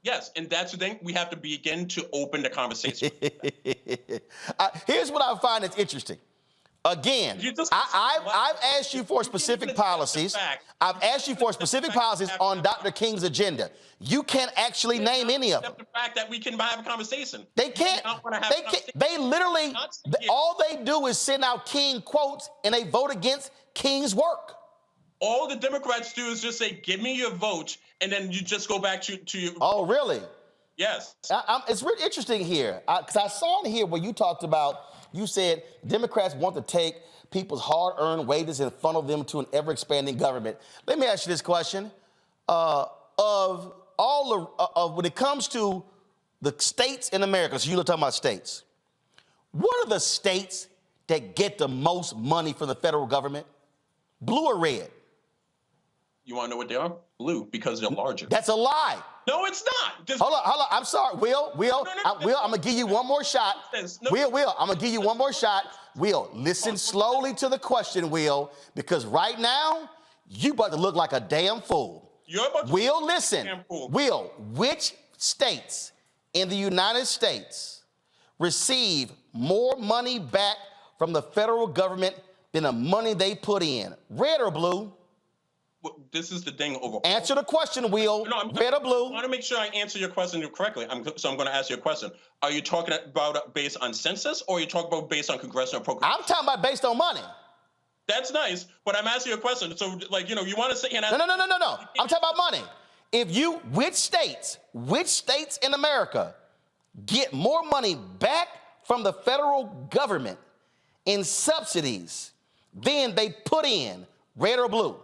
Yes, and that's the thing. We have to begin to open the conversation. Here's what I find that's interesting. Again, I've asked you for specific policies. I've asked you for specific policies on Dr. King's agenda. You can't actually name any of them. The fact that we can have a conversation. They can't. They literally, all they do is send out King quotes and they vote against King's work. All the Democrats do is just say, give me your vote, and then you just go back to your... Oh, really? Yes. It's really interesting here, because I saw in here where you talked about, you said Democrats want to take people's hard-earned wages and funnel them to an ever-expanding government. Let me ask you this question. When it comes to the states in America, so you're talking about states, what are the states that get the most money from the federal government? Blue or red? You want to know what they are? Blue, because they're larger. That's a lie. No, it's not. Hold on. I'm sorry, Will. I'm gonna give you one more shot. Will, I'm gonna give you one more shot. Will, listen slowly to the question, Will, because right now you about to look like a damn fool. Will, listen. Will, which states in the United States receive more money back from the federal government than the money they put in? Red or blue? Well, this is the thing over. Answer the question, Will. No, red or blue? I want to make sure I answer your question correctly. So I'm going to ask you a question. Are you talking about based on census, or are you talking about based on congressional appropriations? I'm talking about based on money. That's nice, but I'm asking you a question. So, you want to say... No. I'm talking about money. Which states in America get more money back from the federal government in subsidies than they put in, red or blue?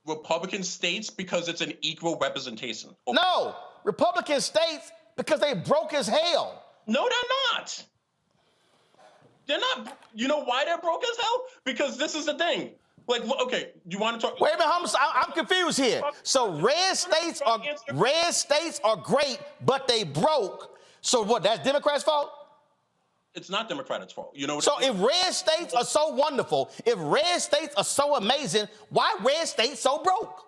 Republican states, because it's an equal representation. No, Republican states because they broke as hell. No, they're not. They're not. You know why they're broke as hell? Because this is the thing. Okay, you want to talk? Wait a minute, I'm confused here. So red states are great, but they broke. So what? That's Democrats' fault? It's not Democrats' fault. You know what? So if red states are so wonderful, if red states are so amazing, why red states so broke?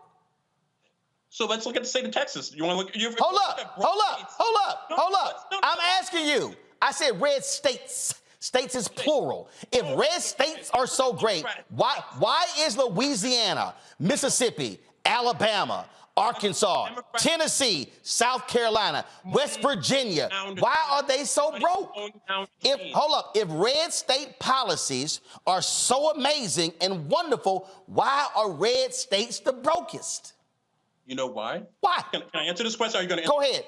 So let's look at the state of Texas. You want to look? Hold up. I'm asking you. I said red states. States is plural. If red states are so great, why is Louisiana, Mississippi, Alabama, Arkansas, Tennessee, South Carolina, West Virginia, why are they so broke? If red state policies are so amazing and wonderful, why are red states the brokest? You know why? Why? Can I answer this question? Or are you going to go ahead?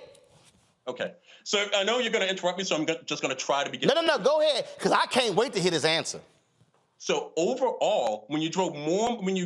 Okay. So I know you're going to interrupt me, so I'm just going to try to begin. No, go ahead, because I can't wait to hear this answer. So overall, when you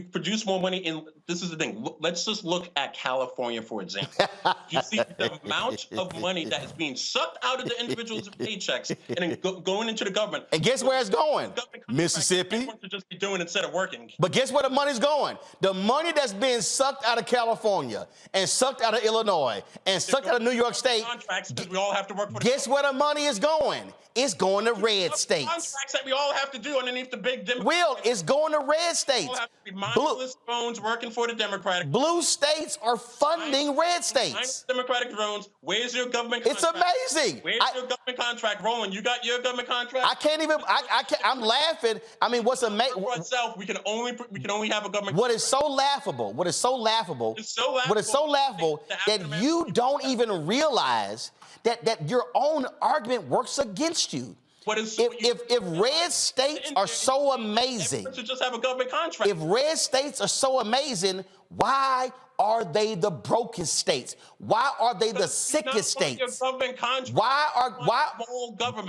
produce more money in, this is the thing. Let's just look at California, for example. You see the amount of money that is being sucked out of the individuals' paychecks and then going into the government. And guess where it's going? Mississippi. Everyone should just be doing instead of working. But guess where the money's going? The money that's being sucked out of California and sucked out of Illinois and sucked out of New York State. Contracts because we all have to work for. Guess where the money is going? It's going to red states. Contracts that we all have to do underneath the big Democrats. Will, it's going to red states. All have to be mindless drones working for the Democratic. Blue states are funding red states. Democratic drones. Where's your government It's contract? amazing. Where's your government contract, Roland? You got your government contract? I can't even. I can't. I'm laughing. I mean, what's amazing? For itself, we can only have a government. What is so laughable? What is so laughable? It's so laughable. What is so laughable that you don't even realize that your own argument works against you. If red states are so amazing, to just have a government contract. if red states are so amazing, why are they the brokest states? Why are they the sickest states?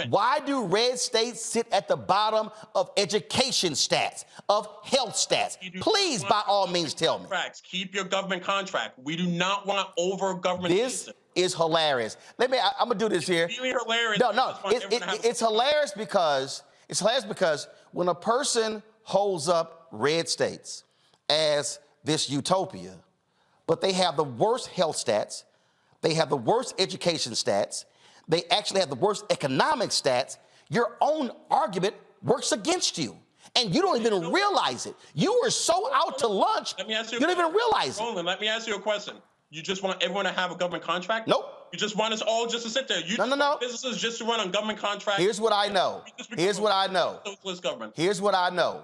Why do red states sit at the bottom of education stats, of health stats? Please, by all means, tell me. Keep your government contract. We do not want over government. This is hilarious. I'm gonna do this here. It's really hilarious. No, it's hilarious because when a person holds up red states as this utopia, but they have the worst health stats, they have the worst education stats, they actually have the worst economic stats, your own argument works against you. And you don't even realize it. You were so out to lunch, you don't even realize it. Roland, let me ask you a question. You just want everyone to have a government contract? Nope. You just want us all just to sit there. No. Businesses just to run on government contracts. Here's what I know. Socialist government. Here's what I know.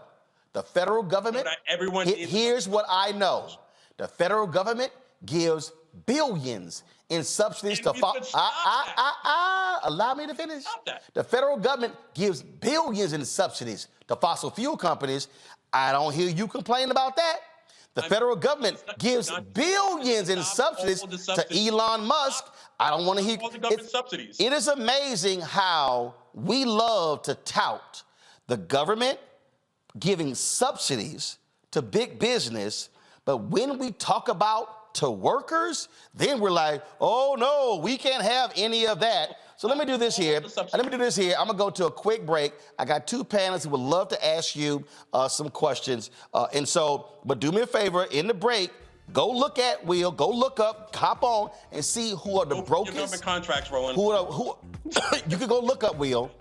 The federal government. Here's what I know. The federal government gives billions in subsidies to. Allow me to finish. The federal government gives billions in subsidies to fossil fuel companies. I don't hear you complain about that. The federal government gives billions in subsidies to Elon Musk. I don't want to hear subsidies. It is amazing how we love to tout the government giving subsidies to big business, but when we talk about to workers, then we're like, oh no, we can't have any of that. So let me do this here. I'm gonna go to a quick break. I got two panelists who would love to ask you some questions. But do me a favor, in the break, go look up, hop on, and see who are the brokest. Government contracts, Roland. You can go look up, Will,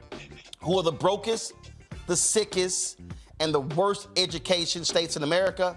who are the brokest, the sickest, and the worst education states in America,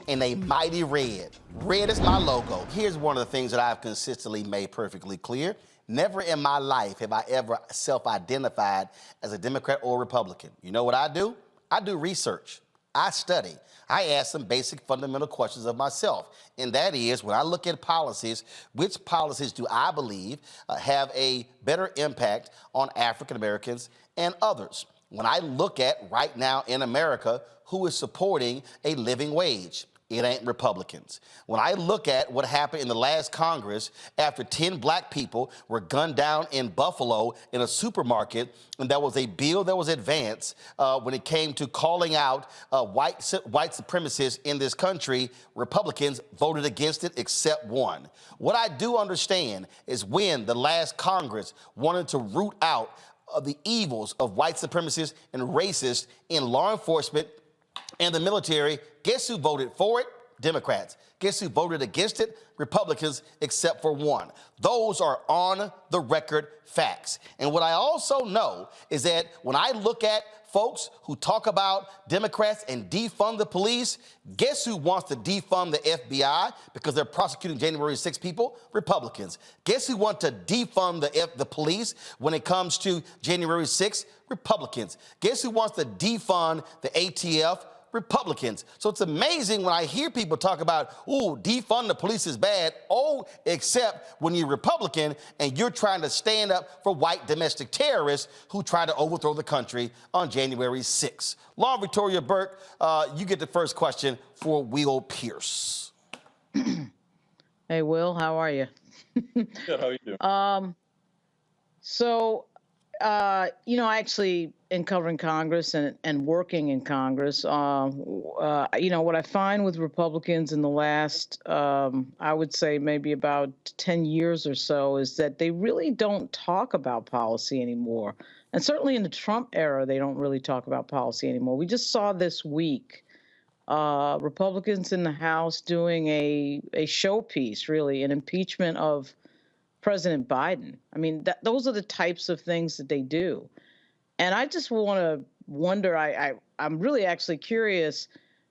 and they mighty red. Red is my logo. Here's one of the things that I've consistently made perfectly clear. Never in my life have I ever self-identified as a Democrat or Republican. You know what I do? I do research. I study. I ask some basic fundamental questions of myself. And that is, when I look at policies, which policies do I believe have a better impact on African Americans and others? When I look at right now in America, who is supporting a living wage? It ain't Republicans. When I look at what happened in the last Congress after 10 black people were gunned down in Buffalo in a supermarket, and there was a bill that was advanced when it came to calling out white supremacists in this country, Republicans voted against it except one. What I do understand is when the last Congress wanted to root out the evils of white supremacists and racists in law enforcement and the military, guess who voted for it? Democrats. Guess who voted against it? Republicans, except for one. Those are on the record facts. And what I also know is that when I look at folks who talk about Democrats and defund the police, guess who wants to defund the FBI because they're prosecuting January 6 people? Republicans. Guess who want to defund the police when it comes to January 6? Republicans. Guess who wants to defund the ATF? Republicans. So it's amazing when I hear people talk about, ooh, defund the police is bad. Oh, except when you're Republican and you're trying to stand up for white domestic terrorists who try to overthrow the country on January 6th. Law Victoria Burke, you get the first question for Will Pierce. Hey, Will, how are you? Good, how are you doing? I actually, in covering Congress and working in Congress, what I find with Republicans in the last, I would say maybe about 10 years or so, is that they really don't talk about policy anymore. And certainly in the Trump era, they don't really talk about policy anymore. We just saw this week Republicans in the House doing a showpiece, really, an impeachment of President Biden. I mean, those are the types of things that they do. And I just want to wonder, I'm really actually curious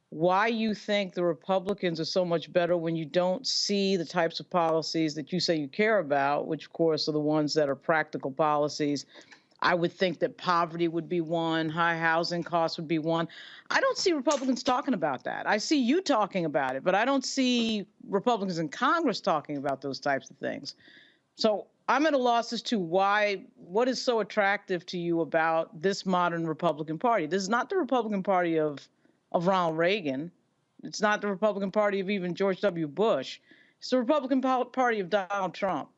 why you think the Republicans are so much better when you don't see the types of policies that you say you care about, which, of course, are the ones that are practical policies. I would think that poverty would be one, high housing costs would be one. I don't see Republicans talking about that. I see you talking about it, but I don't see Republicans in Congress talking about those types of things. So I'm at a loss as to what is so attractive to you about this modern Republican Party? This is not the Republican Party of Ronald Reagan. It's not the Republican Party of even George W. Bush. It's the Republican Party of Donald Trump.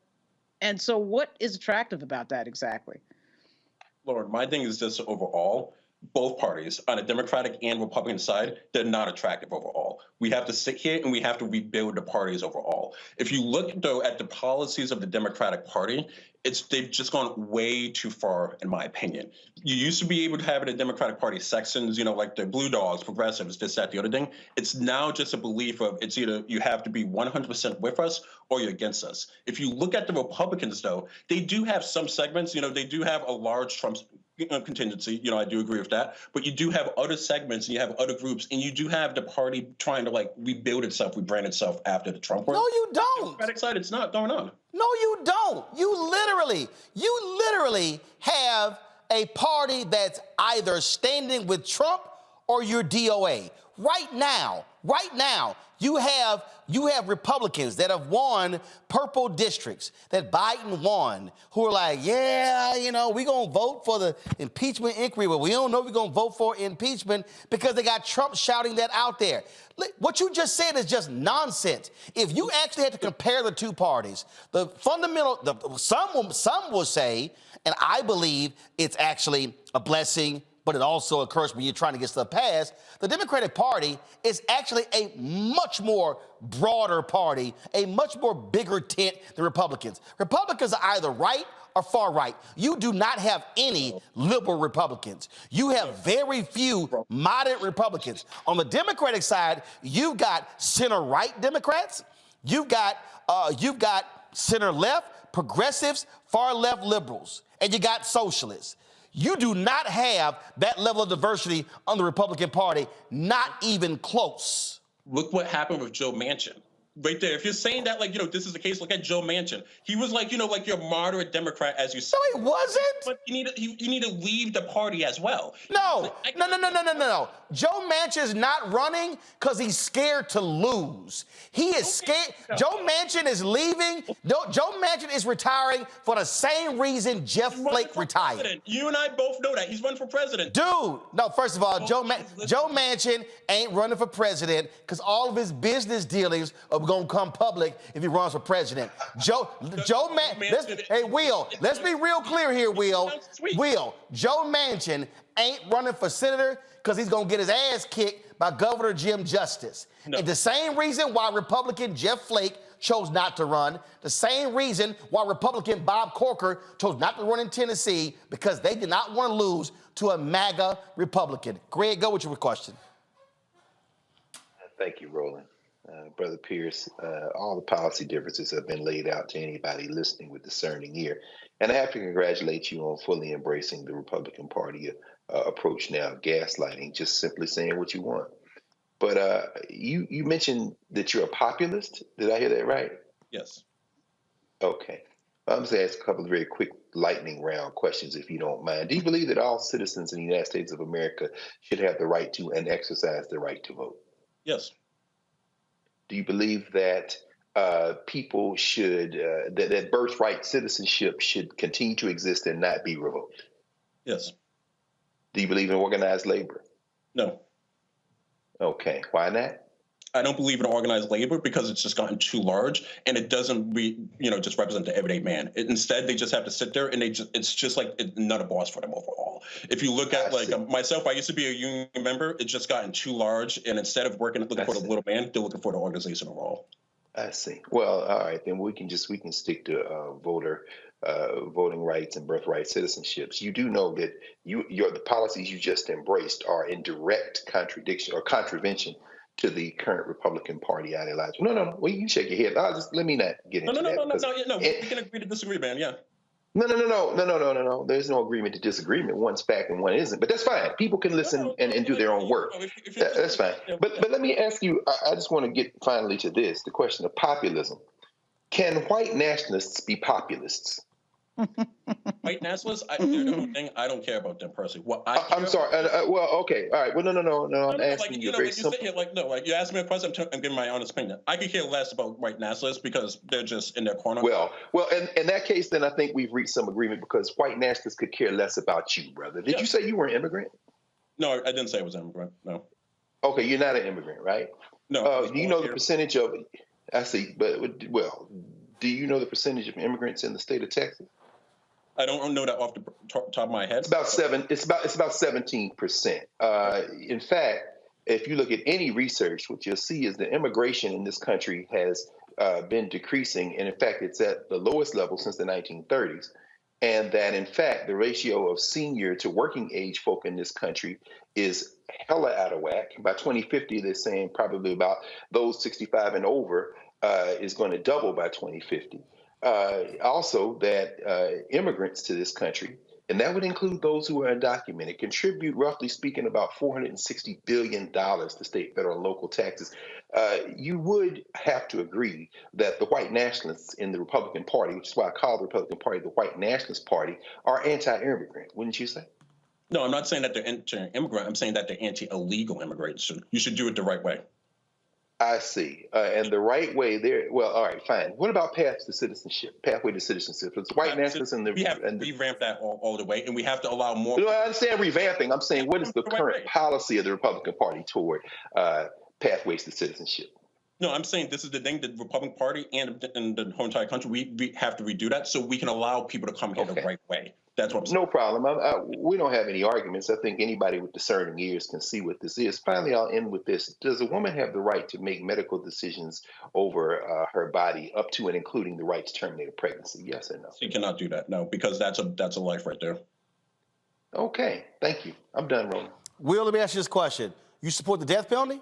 And so what is attractive about that exactly? Lord, my thing is just overall, both parties on the Democratic and Republican side, they're not attractive overall. We have to sit here and we have to rebuild the parties overall. If you look, though, at the policies of the Democratic Party, they've just gone way too far, in my opinion. You used to be able to have in the Democratic Party sections, like the Blue Dogs, progressives, this, that, the other thing. It's now just a belief of it's either you have to be 100% with us or you're against us. If you look at the Republicans, though, they do have some segments, they do have a large Trump contingency, I do agree with that. But you do have other segments and you have other groups, and you do have the party trying to rebuild itself, rebrand itself after the Trump war. No, you don't. Democratic side, it's not going on. No, you don't. You literally have a party that's either standing with Trump or you're DOA. Right now, you have Republicans that have won purple districts that Biden won, who are like, yeah, we're going to vote for the impeachment inquiry, but we don't know we're going to vote for impeachment because they got Trump shouting that out there. What you just said is just nonsense. If you actually had to compare the two parties, the fundamental, some will say, and I believe it's actually a blessing, but it also occurs when you're trying to get stuff passed, the Democratic Party is actually a much more broader party, a much more bigger tent than Republicans. Republicans are either right or far right. You do not have any liberal Republicans. You have very few moderate Republicans. On the Democratic side, you've got center-right Democrats, you've got center-left progressives, far-left liberals, and you got socialists. You do not have that level of diversity on the Republican Party, not even close. Look what happened with Joe Manchin. Right there. If you're saying that, this is the case, look at Joe Manchin. He was your moderate Democrat, as you said. No, he wasn't. But you need to leave the party as well. No. Joe Manchin is not running because he's scared to lose. He is scared. Joe Manchin is leaving. Joe Manchin is retiring for the same reason Jeff Flake retired. President. You and I both know that. He's running for president. Dude, no, first of all, Joe Manchin ain't running for president because all of his business dealings are going to come public if he runs for president. Hey, Will, let's be real clear here, Will. Joe Manchin ain't running for senator because he's going to get his ass kicked by Governor Jim Justice. No. And the same reason why Republican Jeff Flake chose not to run, the same reason why Republican Bob Corker chose not to run in Tennessee, because they did not want to lose to a MAGA Republican. Greg, go with your question. Thank you, Roland. Brother Pierce, all the policy differences have been laid out to anybody listening with discerning ear. And I have to congratulate you on fully embracing the Republican Party approach now, gaslighting, just simply saying what you want. But you mentioned that you're a populist. Did I hear that right? Yes. Okay. I'm just going to ask a couple of very quick lightning round questions, if you don't mind. Do you believe that all citizens in the United States of America should have the right to and exercise the right to vote? Yes. Do you believe that people should, that birthright citizenship should continue to exist and not be revoked? Yes. Do you believe in organized labor? No. Okay. Why not? I don't believe in organized labor because it's just gotten too large and it doesn't just represent the everyday man. Instead, they just have to sit there and it's just like not a boss for them overall. If you look at myself, I used to be a union member. It's just gotten too large, and instead of looking for the little man, they're looking for the organizational role. I see. Well, all right, then we can stick to voting rights and birthright citizenships. You do know that the policies you just embraced are in direct contradiction or contravention to the current Republican Party ideology. No. Well, you can shake your head. Let me not get into that. No. We can agree to disagree, man. Yeah. No. There's no agreement to disagreement. One's fact and one isn't. But that's fine. People can listen and do their own work. That's fine. But let me ask you, I just want to get finally to this, the question of populism. Can white nationalists be populists? White nationalists, they're the whole thing. I don't care about them personally. I'm sorry. Well, okay. All right. Well, no. I'm asking you very simple. You ask me a question, I'm giving my honest opinion. I could care less about white nationalists because they're just in their corner. Well, in that case, then I think we've reached some agreement because white nationalists could care less about you, brother. Did you say you were an immigrant? No, I didn't say I was an immigrant. No. Okay, you're not an immigrant, right? No. Do you know the percentage of? I see, but do you know the percentage of immigrants in the state of Texas? I don't know that off the top of my head. It's about 17%. In fact, if you look at any research, what you'll see is that immigration in this country has been decreasing, and in fact, it's at the lowest level since the 1930s. And that, in fact, the ratio of senior to working age folk in this country is hella out of whack. By 2050, they're saying probably about those 65 and over is going to double by 2050. Also, that immigrants to this country, and that would include those who are undocumented, contribute, roughly speaking, about $460 billion to state, federal, and local taxes. You would have to agree that the white nationalists in the Republican Party, which is why I call the Republican Party the White Nationalist Party, are anti-immigrant, wouldn't you say? No, I'm not saying that they're anti-immigrant. I'm saying that they're anti-illegal immigrants. You should do it the right way. I see. And the right way there, well, all right, fine. What about pathway to citizenship? It's white nationalists and we have to revamp that all the way, and we have to allow more. No, I understand revamping. I'm saying, what is the current policy of the Republican Party toward pathways to citizenship? No, I'm saying this is the thing, the Republican Party and the whole entire country, we have to redo that so we can allow people to come here the right way. That's what I'm saying. No problem. We don't have any arguments. I think anybody with discerning ears can see what this is. Finally, I'll end with this. Does a woman have the right to make medical decisions over her body up to and including the right to terminate a pregnancy? Yes or no? She cannot do that, no, because that's a life right there. Okay. Thank you. I'm done, Roland. Will, let me ask you this question. You support the death penalty?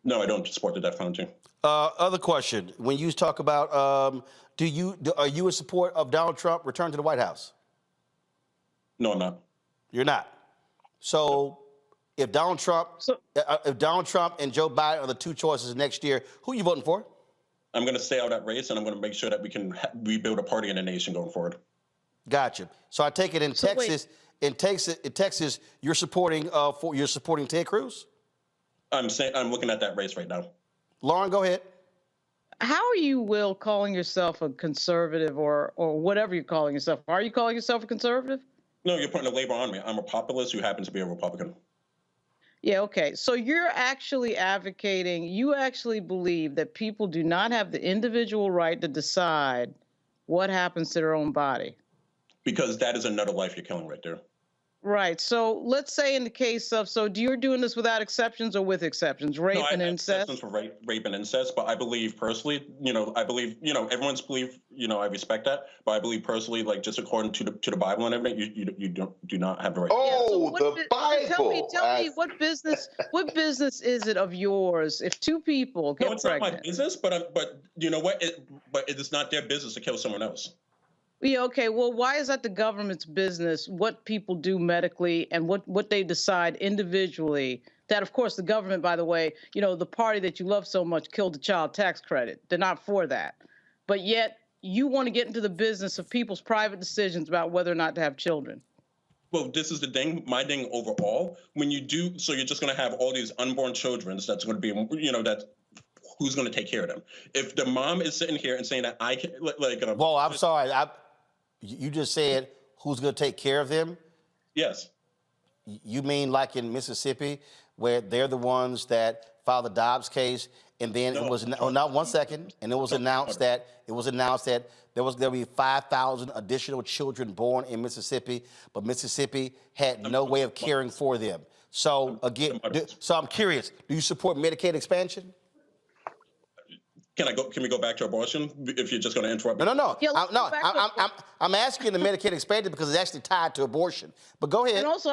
No, I don't support the death penalty. Other question. When you talk about, are you in support of Donald Trump return to the White House? No, I'm not. You're not. So if Donald Trump and Joe Biden are the two choices next year, who are you voting for? I'm going to stay out of that race, and I'm going to make sure that we can rebuild a party in the nation going forward. Gotcha. So I take it in Texas. In Texas, you're supporting Ted Cruz. I'm looking at that race right now. Lauren, go ahead. How are you, Will, calling yourself a conservative or whatever you're calling yourself? Are you calling yourself a conservative? No, you're putting a label on me. I'm a populist who happens to be a Republican. Yeah, okay. So you're actually advocating, you actually believe that people do not have the individual right to decide what happens to their own body. Because that is another life you're killing right there. Right. So let's say in the case of, so you're doing this without exceptions or with exceptions, rape and incest? Exceptions for rape and incest, but I believe personally, everyone's belief, I respect that, but I believe personally, like just according to the Bible and everything, you do not have the right. Oh, yeah, so the Bible. Tell me what business is it of yours if two people get pregnant? No, it's not my business, but you know what? But it is not their business to kill someone else. Yeah, okay. Well, why is that the government's business, what people do medically and what they decide individually? That, of course, the government, by the way, the party that you love so much killed the child tax credit. They're not for that. But yet you want to get into the business of people's private decisions about whether or not to have children. Well, this is the thing, my thing overall. When you do, so you're just going to have all these unborn children that's going to be, who's going to take care of them? If the mom is sitting here and saying that I can, Well, I'm sorry. You just said who's going to take care of them? Yes. You mean like in Mississippi, where they're the ones that filed the Dobbs case, and then it was not 1 second, and it was announced that there'll be 5,000 additional children born in Mississippi, but Mississippi had no way of caring for them. So again, so I'm curious, do you support Medicaid expansion? Can we go back to abortion if you're just going to interrupt me? No. Yeah, I'm asking the Medicaid expansion because it's actually tied to abortion. But go ahead. And also,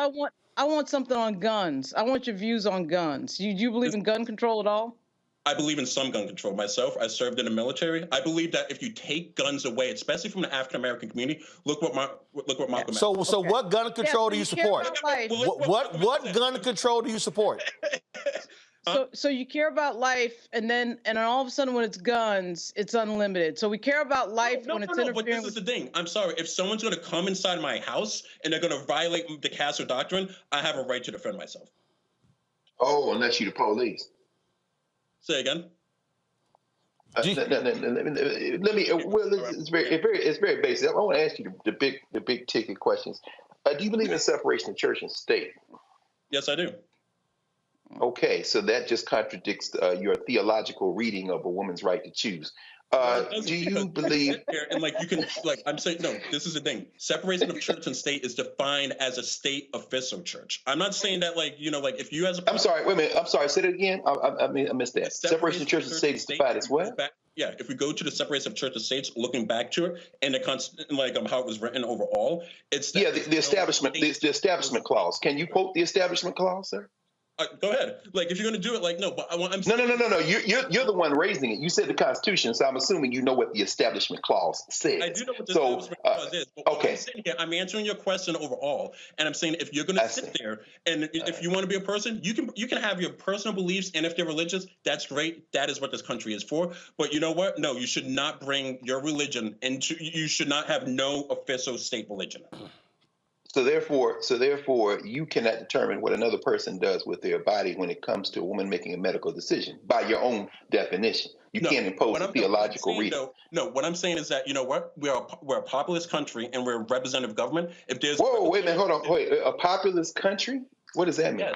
I want something on guns. I want your views on guns. Do you believe in gun control at all? I believe in some gun control myself. I served in the military. I believe that if you take guns away, especially from the African American community, look what Malcolm. So what gun control do you support? What gun control do you support? So you care about life, and all of a sudden when it's guns, it's unlimited. So we care about life when it's interfering. But this is the thing. I'm sorry. If someone's going to come inside my house and they're going to violate the Castro Doctrine, I have a right to defend myself. Oh, unless you're the police. Say again. Let me. Well, it's very basic. I want to ask you the big ticket questions. Do you believe in separation of church and state? Yes, I do. Okay, so that just contradicts your theological reading of a woman's right to choose. Do you believe? And you can I'm saying no. This is the thing. Separation of church and state is defined as a state official church. I'm not saying that if you as a. I'm sorry. Wait a minute. I'm sorry. Say that again. I missed that. Separation of church and state is defined as what? Yeah, if we go to the separation of church and states, looking back to it, and how it was written overall, it's the establishment, the establishment clause. Can you quote the establishment clause, sir? Go ahead. If you're going to do it, no. But I'm saying, no. You're the one raising it. You said the Constitution, so I'm assuming you know what the Establishment Clause says. I do know what the Establishment Clause is. But okay. I'm saying here, I'm answering your question overall, and I'm saying if you're going to sit there and if you want to be a person, you can have your personal beliefs, and if they're religious, that's great. That is what this country is for. But you know what? No, you should not bring your religion into. You should not have no official state religion. So therefore, you cannot determine what another person does with their body when it comes to a woman making a medical decision by your own definition. You can't impose a theological reading. No, what I'm saying is that, you know what? We're a populist country and we're a representative government. If there's wait a minute, hold on. Wait, a populist country? What does that mean? Yes.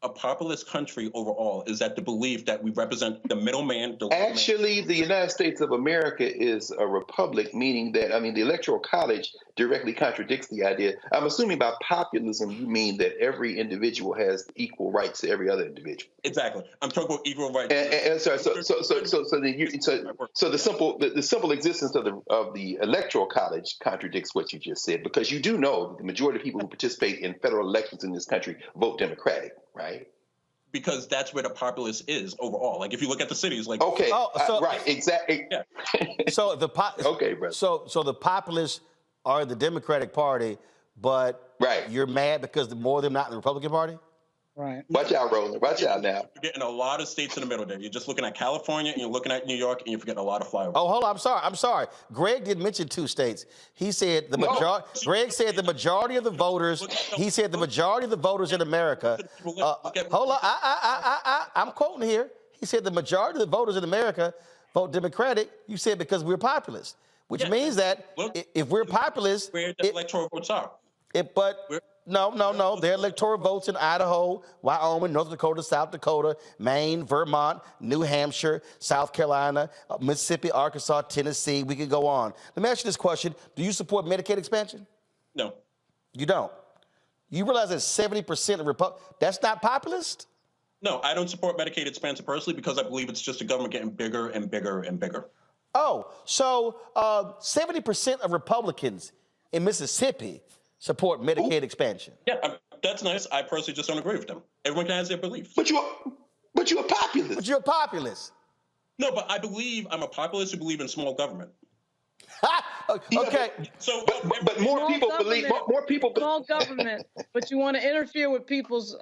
A populist country overall is that the belief that we represent the middleman. Actually, the United States of America is a republic, meaning that, the Electoral College directly contradicts the idea. I'm assuming by populism, you mean that every individual has equal rights to every other individual. Exactly. I'm talking about equal rights. So the simple existence of the Electoral College contradicts what you just said, because you do know that the majority of people who participate in federal elections in this country vote Democratic, right? Because that's where the populace is overall. If you look at the cities, right, exactly. Yeah. So okay, brother. So the populists are the Democratic Party, but you're mad because more of them not in the Republican Party? Right. Watch out, Roland. Watch out now. You're getting a lot of states in the middle there. You're just looking at California and you're looking at New York and you're forgetting a lot of flyovers. Oh, hold on. I'm sorry. Greg did mention 2 states. He said Greg said the majority of the voters. He said the majority of the voters in America. Hold on. I'm quoting here. He said the majority of the voters in America vote Democratic. You said because we're populist, which means that if we're populist, where the electoral votes are. No. There are electoral votes in Idaho, Wyoming, North Dakota, South Dakota, Maine, Vermont, New Hampshire, South Carolina, Mississippi, Arkansas, Tennessee. We could go on. Let me ask you this question. Do you support Medicaid expansion? No. You don't? You realize that 70% of that's not populist? No, I don't support Medicaid expansion personally because I believe it's just the government getting bigger and bigger and bigger. Oh, so 70% of Republicans in Mississippi support Medicaid expansion. Yeah, that's nice. I personally just don't agree with them. Everyone can have their beliefs. But you're a populist. But you're a populist. No, but I'm a populist who believe in small government. Okay. But more people believe small government, but you want to interfere with people's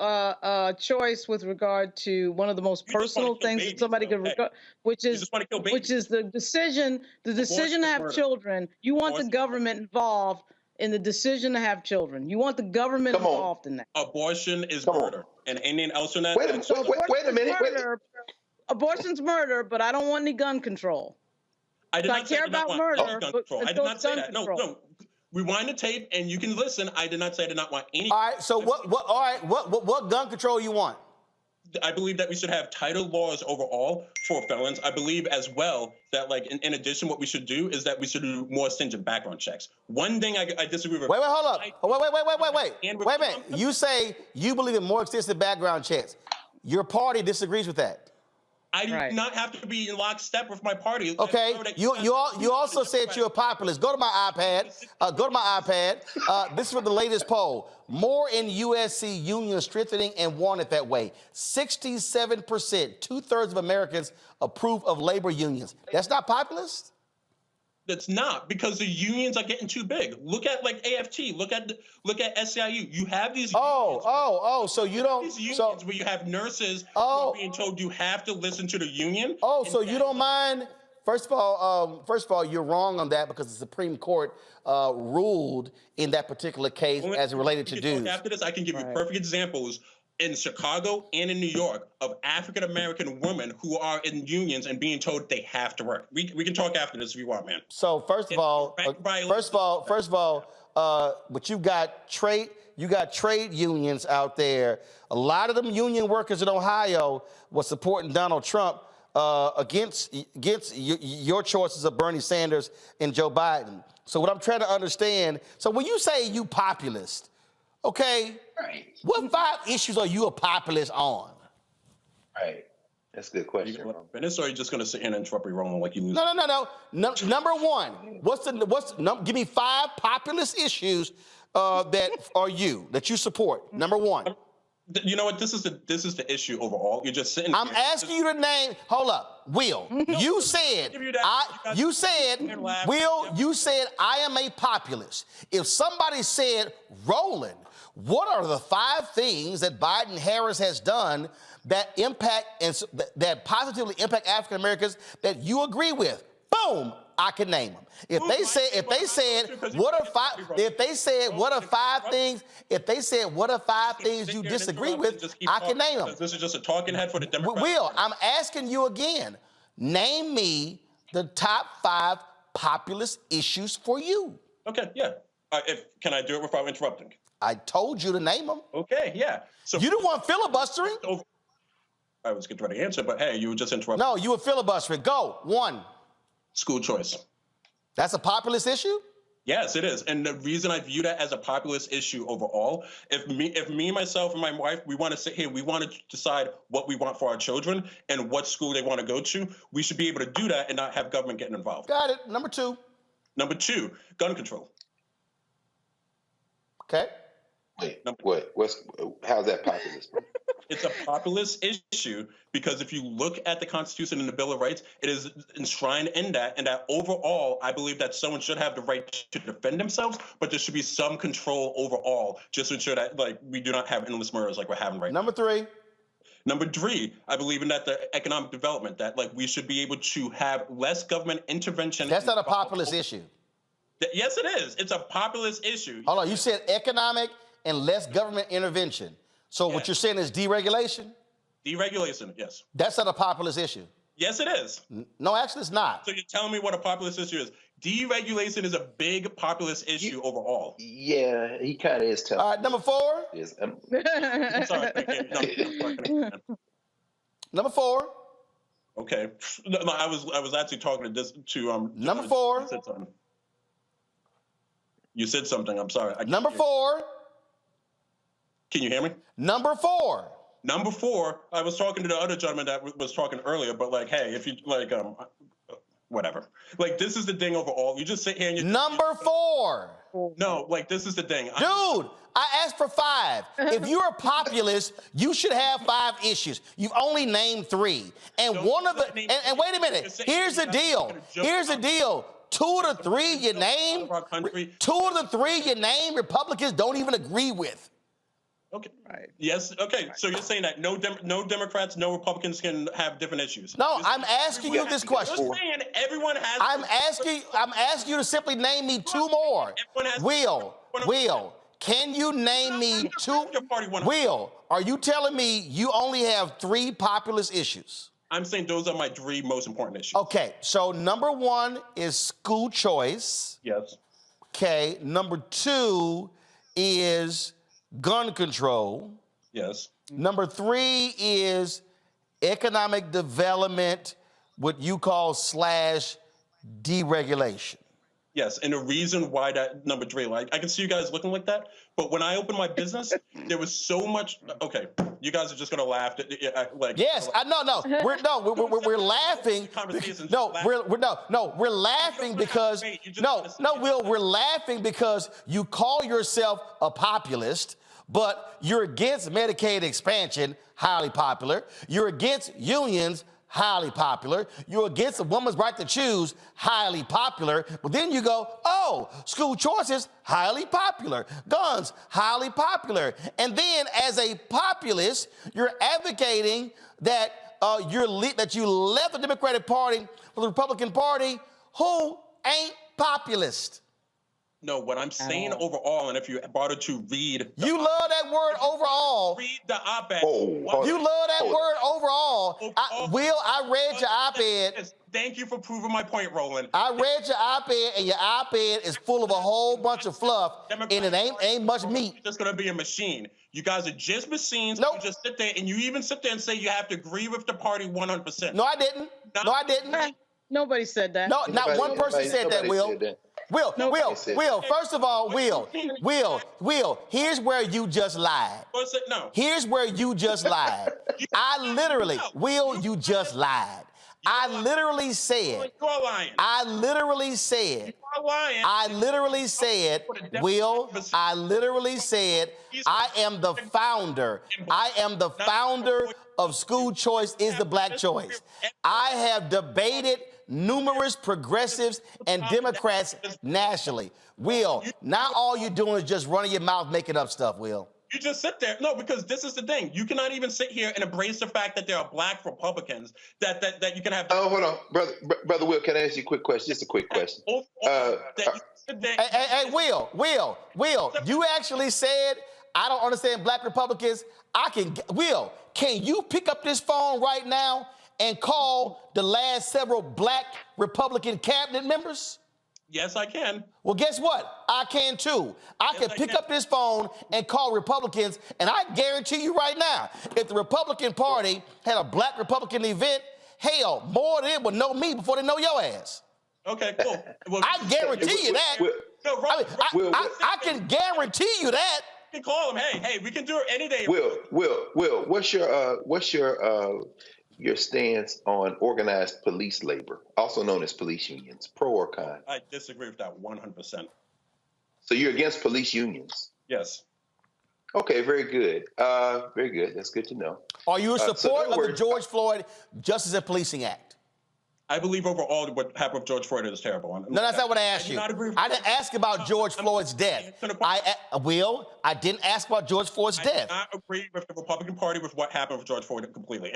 choice with regard to one of the most personal things that somebody could regard, which is the decision to have children. You want the government involved in the decision to have children. You want the government involved in that. Abortion is murder. And anything else in that? Wait a minute. Abortion's murder, but I don't want any gun control. I care about murder, but I did not say that. No. Rewind the tape and you can listen. I did not say I did not want any. All right. So what gun control you want? I believe that we should have tighter laws overall for felons. I believe as well that, like, in addition, what we should do is that we should do more stringent background checks. One thing I disagree with. Wait, hold up. Wait a minute. You say you believe in more extensive background checks. Your party disagrees with that. I do not have to be in lockstep with my party. Okay. You also said you're a populist. Go to my iPad. This is for the latest poll. More in USC unions strengthening and want it that way. 67%, 2/3 of Americans approve of labor unions. That's not populist? That's not, because the unions are getting too big. Look at like AFT. Look at SEIU. You have these. So you don't. These unions where you have nurses who are being told you have to listen to the union. So you don't mind? First of all, you're wrong on that because the Supreme Court ruled in that particular case as it related to dues. After this, I can give you perfect examples in Chicago and in New York of African American women who are in unions and being told they have to work. We can talk after this if you want, man. So first of all, but you got trade unions out there. A lot of them union workers in Ohio were supporting Donald Trump against your choices of Bernie Sanders and Joe Biden. So what I'm trying to understand, so when you say you populist, okay, what 5 issues are you a populist on? Right. That's a good question. You want to finish, or are you just going to sit here and interrupt me, Roland, like you lose? No. Number one, give me 5 populist issues that you support. Number one. You know what? This is the issue overall. You're just sitting. I'm asking you to name. Hold up, Will. You said I am a populist. If somebody said, Roland, what are the 5 things that Biden-Harris has done that that positively impact African Americans that you agree with? Boom, I can name them. If they said what are 5 things you disagree with, I can name them. This is just a talking head for the Democrats. Will, I'm asking you again. Name me the top 5 populist issues for you. Okay, yeah. Can I do it without interrupting? I told you to name them. Okay, yeah. So you didn't want filibustering. I was getting ready to answer, but hey, you were just interrupting. No, you were filibustering. Go. 1. School choice. That's a populist issue? Yes, it is. And the reason I view that as a populist issue overall, if me, myself, and my wife, we want to sit here, we want to decide what we want for our children and what school they want to go to, we should be able to do that and not have government getting involved. Got it. Number 2. Number 2, gun control. Okay. Wait, how's that populist? It's a populist issue because if you look at the Constitution and the Bill of Rights, it is enshrined in that, and that overall, I believe that someone should have the right to defend themselves, but there should be some control overall, just to ensure that, like, we do not have endless murders like we're having right now. Number 3. Number 3, I believe in that the economic development, that, like, we should be able to have less government intervention. That's not a populist issue. Yes, it is. It's a populist issue. Hold on, you said economic and less government intervention. So what you're saying is deregulation? Deregulation, yes. That's not a populist issue. Yes, it is. No, actually, it's not. So you're telling me what a populist issue is? Deregulation is a big populist issue overall. Yeah, he kind of is telling. All right, number 4. Yes, I'm sorry. Number 4. Okay. No, I was actually talking to Number 4. You said something. I'm sorry. Number 4. Can you hear me? Number 4. Number 4. I was talking to the other gentleman that was talking earlier, but like, hey, if you like, whatever. Like, this is the thing overall. You just sit here and you. Number 4. No, like, this is the thing. Dude, I asked for 5. If you're a populist, you should have 5 issues. You've only named 3, and one of the. And wait a minute. Here's the deal. 2 of the 3 you name. 2 of the 3 you name, Republicans don't even agree with. Okay. Right. Yes. Okay. So you're saying that no Democrats, no Republicans can have different issues. No, I'm asking you this question. You're saying everyone has. I'm asking you to simply name me 2 more. Will, can you name me 2? Will, are you telling me you only have 3 populist issues? I'm saying those are my 3 most important issues. Okay. So number 1 is school choice. Yes. Okay. Number 2 is gun control. Yes. Number 3 is economic development, what you call / deregulation. Yes, and the reason why that number 3, like I can see you guys looking like that, but when I opened my business, there was so much. Okay, you guys are just gonna laugh. Like Yes, we're laughing. We're laughing because we're laughing because you call yourself a populist, but you're against Medicaid expansion, highly popular. You're against unions, highly popular. You're against a woman's right to choose, highly popular. But then you go, oh, school choices, highly popular. Guns, highly popular. And then as a populist, you're advocating that you left the Democratic Party for the Republican Party, who ain't populist. No, what I'm saying overall, and if you bother to read, You love that word overall. read the op-ed. You love that word overall. I read your op-ed. Thank you for proving my point, Roland. I read your op-ed, and your op-ed is full of a whole bunch of fluff, and it ain't much meat. You're just gonna be a machine. You guys are just machines. Nope. You just sit there, and you even sit there and say you have to agree with the party 100%. No, I didn't. No, I didn't. Nobody said that. No, not one person said that, Will. Will, first of all, Will, here's where you just lied. No. Here's where you just lied. You just lied. I literally said, You're lying. I literally said, Will, I literally said, I am the founder. I am the founder of school choice is the black choice. I have debated numerous progressives and Democrats nationally. Will, not all you're doing is just running your mouth making up stuff, Will. You just sit there. No, because this is the thing. You cannot even sit here and embrace the fact that there are black Republicans that you can have. Oh, hold on, brother Will. Can I ask you a quick question? Just a quick question. Hey, Will, you actually said, I don't understand black Republicans. Will, can you pick up this phone right now and call the last several black Republican cabinet members? Yes, I can. Well, guess what? I can too. I can pick up this phone and call Republicans, and I guarantee you right now, if the Republican Party had a black Republican event, hell, more of them would know me before they know your ass. Okay, cool. Well, I guarantee you that. I can guarantee you that. You can call them. Hey, we can do it any day. Will, what's your stance on organized police labor, also known as police unions, pro or con? I disagree with that 100%. So you're against police unions? Yes. Okay, very good. Very good. That's good to know. Are you in support of the George Floyd Justice and Policing Act? I believe overall what happened with George Floyd is terrible. No, that's not what I asked you. I didn't ask about George Floyd's death. I didn't ask about George Floyd's death. I do not agree with the Republican Party with what happened with George Floyd completely.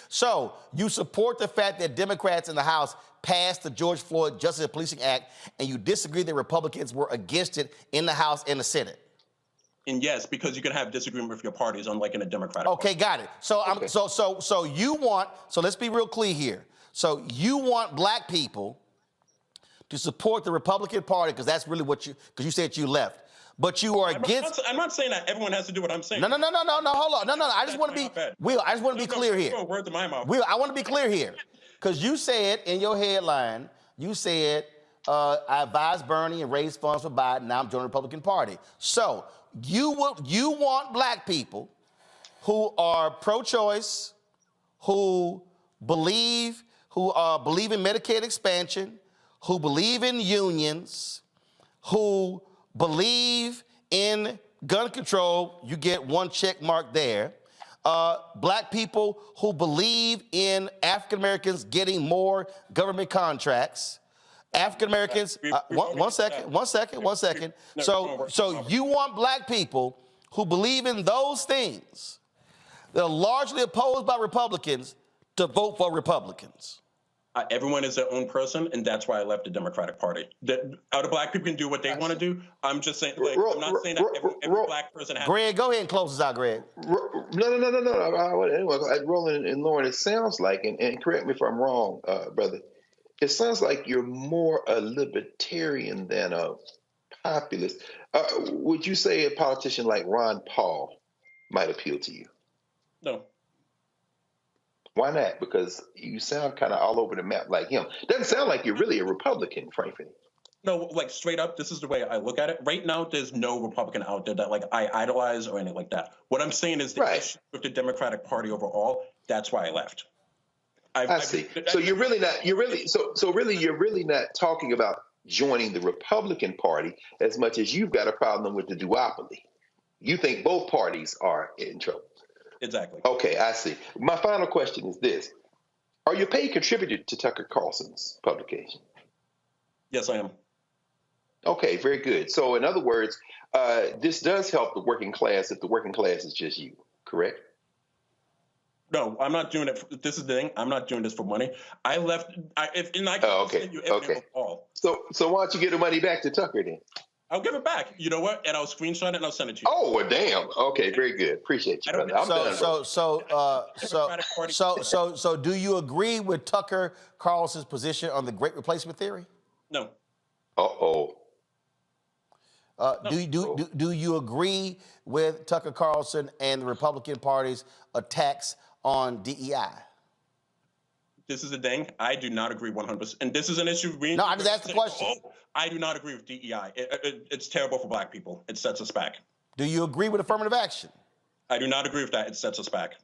So you support the fact that Democrats in the House passed the George Floyd Justice and Policing Act, and you disagree that Republicans were against it in the House and the Senate? And yes, because you can have disagreement with your parties, unlike in a Democratic party. Got it. So let's be real clear here. So you want black people to support the Republican Party because that's really because you said you left. But you are against. I'm not saying that everyone has to do what I'm saying. No, hold on. No. I just want to be, Will, I just want to be clear here. Words in my mouth. Will, I want to be clear here. Because you said in your headline, I advised Bernie and raised funds for Biden. Now I'm joining the Republican Party. So you want black people who are pro-choice, who believe in Medicaid expansion, who believe in unions, who believe in gun control. You get one check mark there. Black people who believe in African Americans getting more government contracts. African Americans, one second. So you want black people who believe in those things that are largely opposed by Republicans to vote for Republicans. Everyone is their own person, and that's why I left the Democratic Party. Other black people can do what they want to do. I'm just saying, I'm not saying that every black person has. Greg, go ahead and close this out, Greg. No. Roland and Lauren, it sounds like, and correct me if I'm wrong, brother, it sounds like you're more a libertarian than a populist. Would you say a politician like Ron Paul might appeal to you? No. Why not? Because you sound kind of all over the map like him. Doesn't sound like you're really a Republican, frankly. No, like straight up, this is the way I look at it. Right now, there's no Republican out there that like I idolize or anything like that. What I'm saying is the issue with the Democratic Party overall. That's why I left. I see. So you're really not. You're really so really. You're really not talking about joining the Republican Party as much as you've got a problem with the duopoly. You think both parties are in trouble. Exactly. Okay, I see. My final question is this: are you a paid contributor to Tucker Carlson's publication? Yes, I am. Okay, very good. So, in other words, this does help the working class if the working class is just you, correct? No, I'm not doing it. This is the thing. I'm not doing this for money. I left. Okay. So why don't you give the money back to Tucker then? I'll give it back. You know what? And I'll screenshot it and I'll send it to you. Oh, well, damn. Okay, very good. Appreciate you, brother. I'm done, bro. So do you agree with Tucker Carlson's position on the Great Replacement Theory? No. Uh-oh. Do you agree with Tucker Carlson and the Republican Party's attacks on DEI? This is the thing. I do not agree 100%. And this is an issue. No, I just asked the question. I do not agree with DEI. It's terrible for black people. It sets us back. Do you agree with affirmative action? I do not agree with that. It sets us back.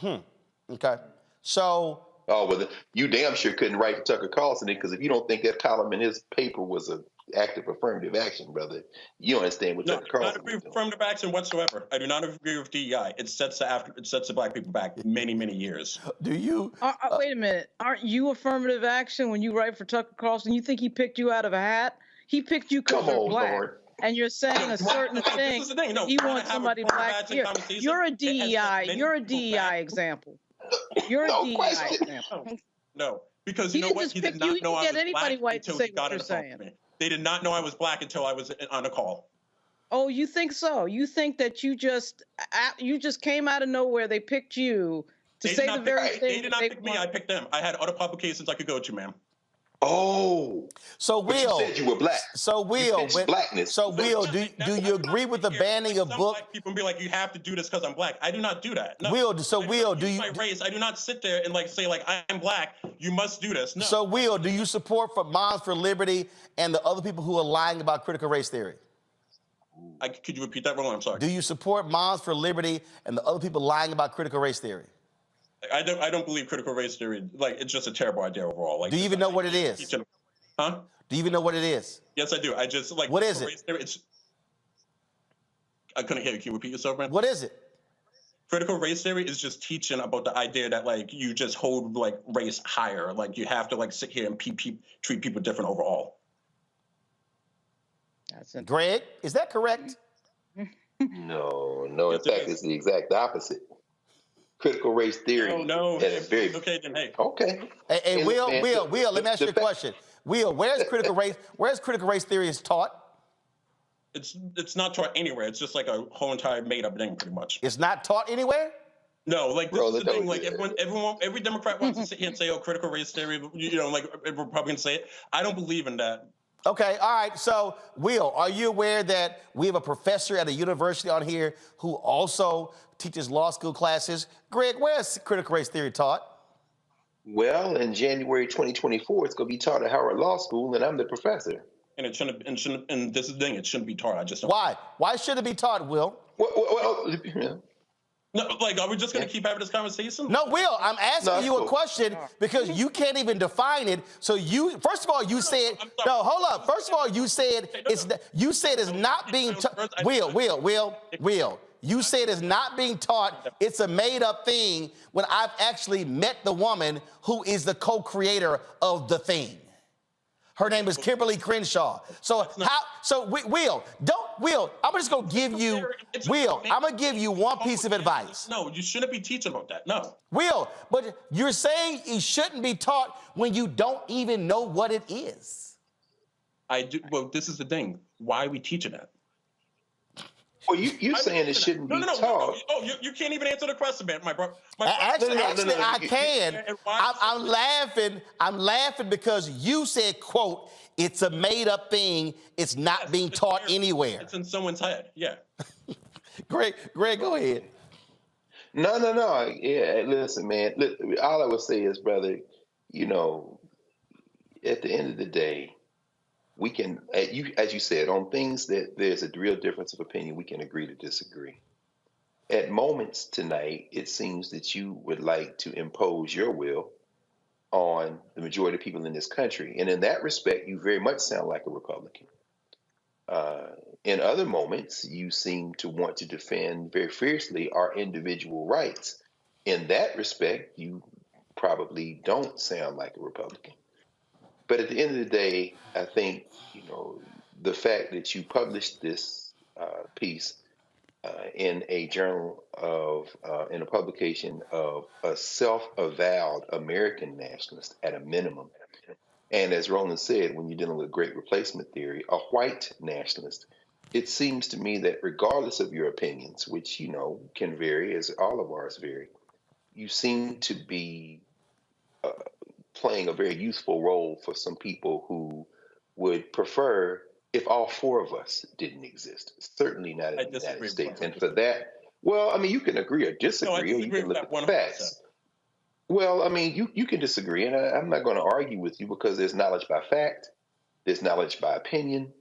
Okay. So. Oh, well, you damn sure couldn't write for Tucker Carlson because if you don't think that column in his paper was an act of affirmative action, brother, you don't understand what Tucker Carlson. I do not agree with affirmative action whatsoever. I do not agree with DEI. It sets the black people back many, many years. Do you? Wait a minute. Aren't you affirmative action when you write for Tucker Carlson? You think he picked you out of a hat? He picked you because you're black. Lord. And you're saying a certain thing. This is the thing. No, he wants somebody black here. You're a DEI. You're a DEI example. You're a DEI example. No, because you know what? He did not know I was black until he got on the phone with me. They did not know I was black until I was on a call. Oh, you think so? You think that you just came out of nowhere? They picked you to say the very thing. They did not pick me. I picked them. I had other publications I could go to, ma'am. Oh, so Will, you said you were black. So Will, blackness. So Will, do you agree with the banning of books? People be like, you have to do this because I'm black. I do not do that. No. Will, do you? My race. I do not sit there and say I'm black. You must do this. No. So Will, do you support for Moms for Liberty and the other people who are lying about critical race theory? Could you repeat that, Roland? I'm sorry. Do you support Moms for Liberty and the other people lying about critical race theory? I don't believe critical race theory. It's just a terrible idea overall. Do you even know what it is? Huh? Do you even know what it is? Yes, I do. I just What is it? Race theory, I couldn't hear you. Can you repeat yourself, man? What is it? Critical race theory is just teaching about the idea that you just hold race higher. You have to sit here and treat people different overall. Greg, is that correct? No. In fact, it's the exact opposite. Critical race theory. No. Okay, then hey. Okay. Hey, Will, let me ask you a question. Will, where's critical race theory is taught? It's not taught anywhere. It's just a whole entire made up thing, pretty much. It's not taught anywhere? No, this is the thing. Every Democrat wants to sit here and say, critical race theory, Republicans say it. I don't believe in that. Okay, all right. So, Will, are you aware that we have a professor at a university on here who also teaches law school classes? Greg, where's critical race theory taught? Well, in January 2024, it's going to be taught at Howard Law School, and I'm the professor. And it shouldn't. And this is the thing. It shouldn't be taught. I just don't. Why? Why should it be taught, Will? No, are we just going to keep having this conversation? No, Will, I'm asking you a question because you can't even define it. So first of all, you said, no, hold up. First of all, you said it's not being taught. Will, you said it's not being taught. It's a made up thing when I've actually met the woman who is the co-creator of the thing. Her name is Kimberly Crenshaw. Will, I'm just gonna give you, I'm gonna give you one piece of advice. No, you shouldn't be teaching about that, no. Will, but you're saying it shouldn't be taught when you don't even know what it is. I do, well, this is the thing. Why are we teaching that? Well, you're saying it shouldn't be taught. Oh, you can't even answer the question, man, my bro. Actually, I can. And why- I'm laughing. I'm laughing because you said, "quote It's a made-up thing. It's not being taught anywhere." It's in someone's head. Yeah. Greg, go ahead. No. Yeah, listen, man. All I would say is, brother, you know, at the end of the day, we can, as you said, on things that there's a real difference of opinion, we can agree to disagree. At moments tonight, it seems that you would like to impose your will on the majority of people in this country. And in that respect, you very much sound like a Republican. In other moments, you seem to want to defend very fiercely our individual rights. In that respect, you probably don't sound like a Republican. But at the end of the day, I think, you know, the fact that you published this piece in a journal of, in a publication of a self-avowed American nationalist at a minimum, and as Roland said, when you're dealing with great replacement theory, a white nationalist, it seems to me that regardless of your opinions, which, you know, can vary, as all of ours vary, you seem to be playing a very useful role for some people who would prefer if all four of us didn't exist. Certainly not in the United States. And for that, well, I mean, you can agree or disagree, or you can look at the facts. Well, I mean, you can disagree, and I'm not going to argue with you because there's knowledge by fact, there's knowledge by opinion,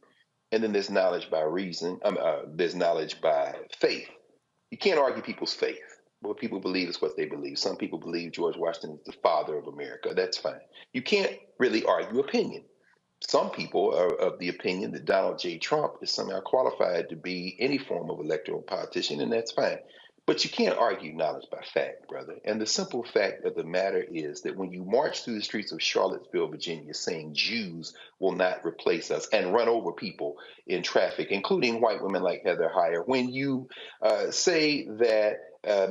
and then there's knowledge by reason. There's knowledge by faith. You can't argue people's faith. What people believe is what they believe. Some people believe George Washington is the father of America. That's fine. You can't really argue opinion. Some people are of the opinion that Donald J. Trump is somehow qualified to be any form of electoral politician, and that's fine. But you can't argue knowledge by fact, brother. And the simple fact of the matter is that when you march through the streets of Charlottesville, Virginia, saying Jews will not replace us and run over people in traffic, including white women like Heather Heyer, when you say that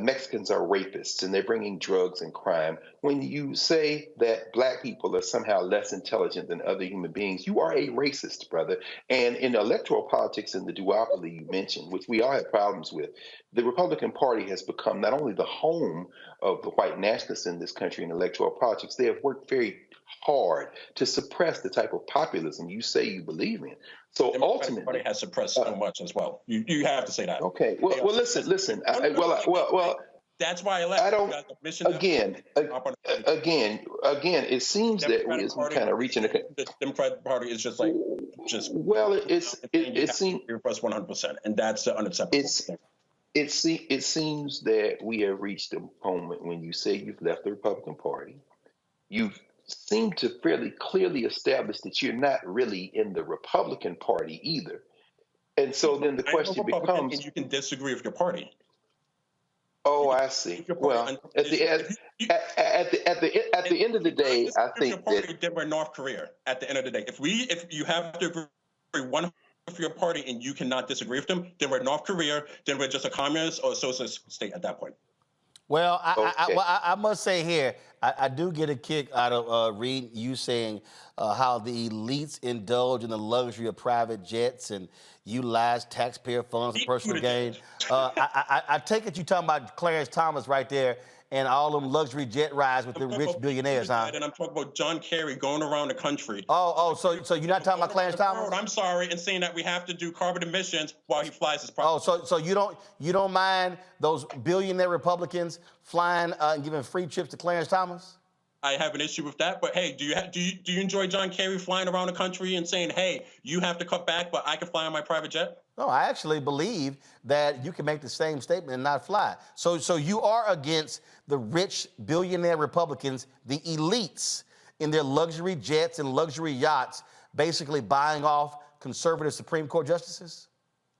Mexicans are rapists and they're bringing drugs and crime, when you say that black people are somehow less intelligent than other human beings, you are a racist, brother. And in electoral politics and the duopoly you mentioned, which we all have problems with, the Republican Party has become not only the home of the white nationalists in this country in electoral politics, they have worked very hard to suppress the type of populism you say you believe in. So ultimately, the party has suppressed so much as well. You have to say that. Okay. Well, listen. That's why I left. I don't. Again, it seems that we is kind of reaching the Democratic Party is just. Well, it seems 100%, and that's the unacceptable thing. It seems that we have reached a moment when you say you've left the Republican Party. You seem to fairly clearly establish that you're not really in the Republican Party either. And so then the question becomes, and you can disagree with your party. Oh, I see. Well, at the end of the day, I think that we're North Korea. At the end of the day, if you have to agree one with your party and you cannot disagree with them, then we're North Korea. Then we're just a communist or a socialist state at that point. Well, I must say here, I do get a kick out of reading you saying how the elites indulge in the luxury of private jets and utilize taxpayer funds for personal gain. I take it you talking about Clarence Thomas right there and all them luxury jet rides with the rich billionaires, huh? And I'm talking about John Kerry going around the country. So you're not talking about Clarence Thomas? I'm sorry, and saying that we have to do carbon emissions while he flies his private. So you don't mind those billionaire Republicans flying and giving free trips to Clarence Thomas? I have an issue with that, but hey, do you enjoy John Kerry flying around the country and saying, hey, you have to cut back, but I can fly on my private jet? No, I actually believe that you can make the same statement and not fly. So you are against the rich billionaire Republicans, the elites in their luxury jets and luxury yachts, basically buying off conservative Supreme Court justices?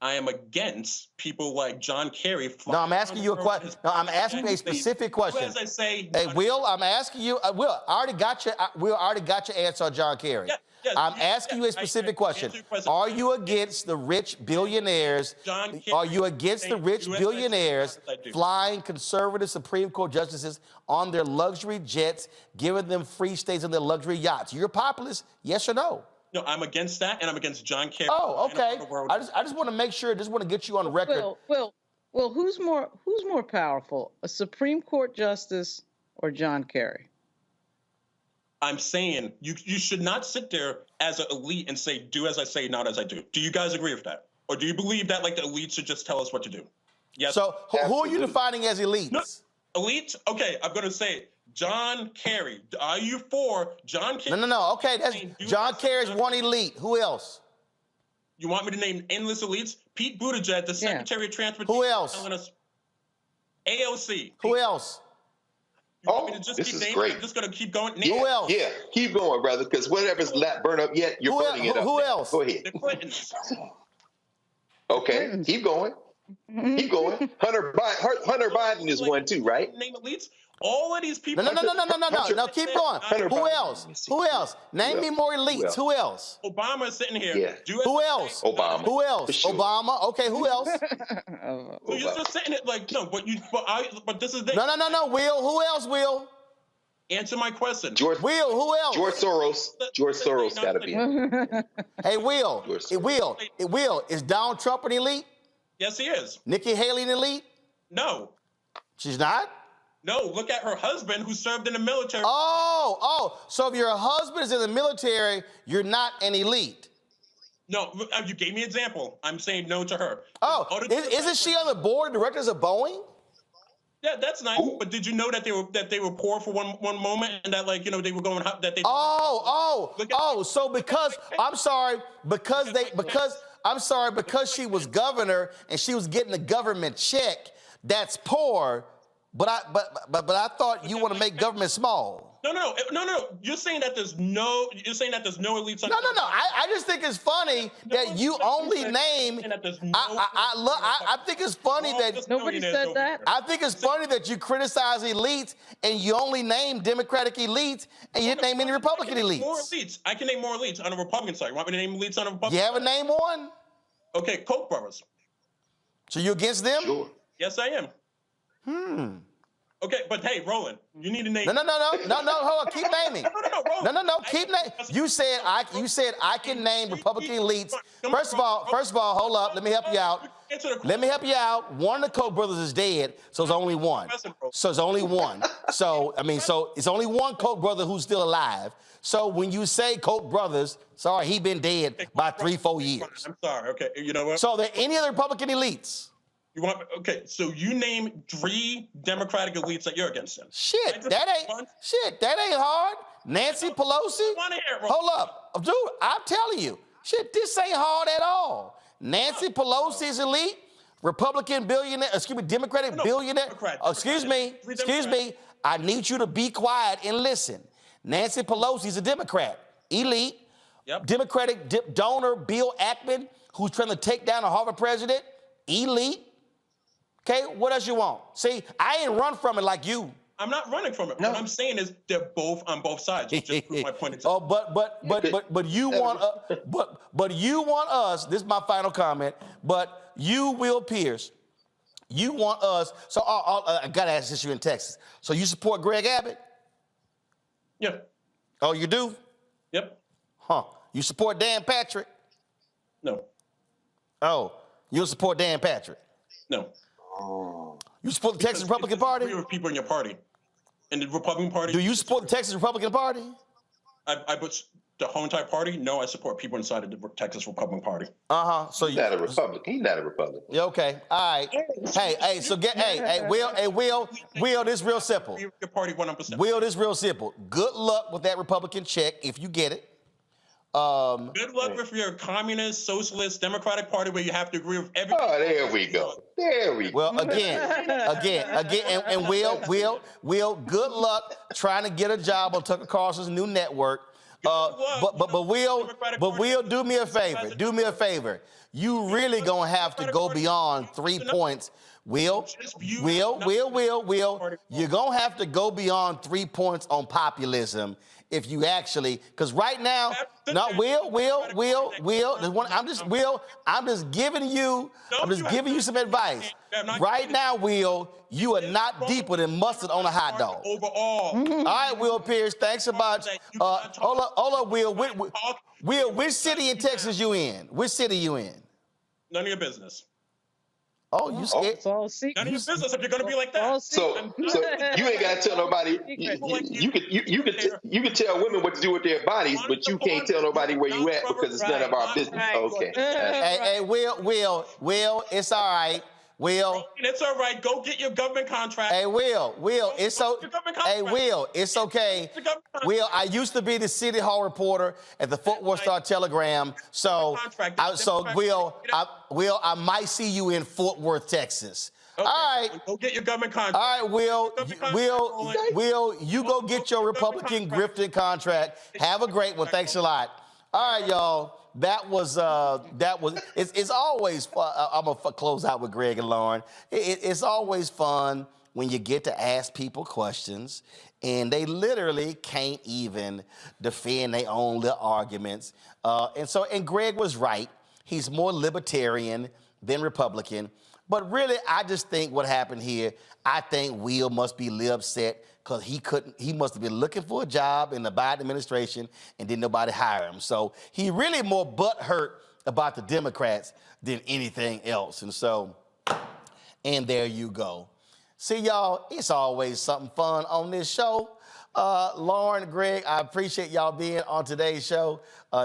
I am against people like John Kerry. No, I'm asking you a question. No, I'm asking a specific question. As I say, hey, Will, I'm asking you. Will, I already got your. Will, I already got your answer on John Kerry. I'm asking you a specific question. Are you against the rich billionaires? Are you against the rich billionaires flying conservative Supreme Court justices on their luxury jets, giving them free stays on their luxury yachts? You're a populist, yes or no? No, I'm against that, and I'm against John Kerry. Oh, okay. World. I just want to make sure. Just want to get you on record. Well, who's more powerful, a Supreme Court justice or John Kerry? I'm saying you should not sit there as an elite and say, do as I say, not as I do. Do you guys agree with that? Or do you believe that like the elite should just tell us what to do? Yes. So who are you defining as elites? No, elite? Okay, I'm going to say it. John Kerry. Are you for John Kerry? No. Okay, that's John Kerry's one elite. Who else? You want me to name endless elites? Pete Buttigieg, the Secretary of Transportation. Who else? Telling us AOC. Who else? You want me to just this keep is naming? great. I'm just going to keep going. Who else? Yeah, keep going, brother, because whatever's not burned up yet, you're burning it up. Who else? Go ahead. The Clintons. Okay, keep going. Keep going. Hunter Biden is one too, right? Name elites. All of these people. No. Keep going. Who else? Who else? Name me more elites. Who else? Obama is sitting here. Yeah. Who else? Obama. Who else? Sure. Obama. Okay. Who else? So you're just saying it like no, but this is the No. Will. Who else? Will. Answer my question. Will. Who else? George Soros got to be in. Hey, Will. Will. Is Donald Trump an elite? Yes, he is. Nikki Haley an elite? No. She's not? No, look at her husband who served in the military. Oh. So if your husband is in the military, you're not an elite. No, you gave me an example. I'm saying no to her. Oh, isn't she on the board of directors of Boeing? Yeah, that's nice. Ooh. But did you know that they were poor for one moment and that like they were going that they? So because because she was governor and she was getting a government check, that's poor. But I thought you want to make government small. No. You're saying that there's no elites. No. I just think it's funny that you only name. I think it's funny that nobody said that. I think it's funny that you criticize elites and you only name Democratic elites and you didn't name any Republican elites. More elites. I can name more elites on the Republican side. You want me to name elites on the Republican? You have a name one? Okay, Koch brothers. So you against them? Sure. Yes, I am. Okay, but hey, Roland, you need to name. No. Hold on, keep naming. No. Keep naming. You said I can name Republican elites. First of all, hold up. Let me help you out. One of the Koch brothers is dead, so it's only one. So it's only one. So it's only one Koch brother who's still alive. So when you say Koch brothers, sorry, he been dead by 3-4 years. I'm sorry. Okay, you know what? So are there any other Republican elites? So you name 3 Democratic elites that you're against them. Shit, that ain't hard. Nancy Pelosi. Hold up, dude. I'm telling you, shit, this ain't hard at all. Nancy Pelosi is elite. Republican billionaire. Democratic billionaire. Excuse me. I need you to be quiet and listen. Nancy Pelosi is a Democrat, elite. Yep. Democratic donor Bill Ackman, who's trying to take down a Harvard president, elite. Okay, what else you want? See, I ain't run from it like you. I'm not running from it. No. What I'm saying is they're both on both sides. Just my point. Oh, but you want us. This is my final comment. But you, Will Pierce, you want us. So I gotta ask this: you're in Texas, so you support Greg Abbott? Yeah. Oh, you do? Yep. Huh? You support Dan Patrick? No. Oh, you don't support Dan Patrick? No. You support the Texas Republican Party? With people in your party. In the Republican Party. Do you support the Texas Republican Party? I put the whole entire party. No, I support people inside of the Texas Republican Party. So he's not a Republican. He's not a Republican. Yeah, okay. All right. Hey. So Will, this real simple. Your party 100%. Will, this real simple. Good luck with that Republican check if you get it. Good luck with your communist, socialist, Democratic Party where you have to agree with everything. Oh, there we go. Well, again, and Will, good luck trying to get a job on Tucker Carlson's new network. But Will, do me a favor. You really gonna have to go beyond 3 points Will, you're going to have to go beyond 3 points on populism if you actually, because right now, I'm just giving you some advice. Right now, Will, you are not deeper than mustard on a hot dog. Overall. All right, Will Pierce, thanks so much. Hold up, Will. Will, which city in Texas you in? Which city you in? None of your business. Oh, you scared? It's all secret. None of your business if you're going to be like that. So you ain't got to tell nobody. You can tell women what to do with their bodies, but you can't tell nobody where you at because it's none of our business. Right. Okay. Hey, Will, it's all right. Will, it's all right. Go get your government contract. hey, Will, it's okay. Will, I used to be the city hall reporter at the Fort Worth Star-Telegram, so Will, I might see you in Fort Worth, Texas. Okay. All right. Go get your government contract. All right, Will, you go get your Republican grifting contract. Have a great one. Thanks a lot. All right, y'all. It's always fun. I'm going to close out with Greg and Lauren. It's always fun when you get to ask people questions and they literally can't even defend their own little arguments. And Greg was right. He's more libertarian than Republican. But really, I just think what happened here, I think Will must be a little upset because he must have been looking for a job in the Biden administration and didn't nobody hire him. So he really more butthurt about the Democrats than anything else. And there you go. See, y'all, it's always something fun on this show. Lauren, Greg, I appreciate y'all being on today's show.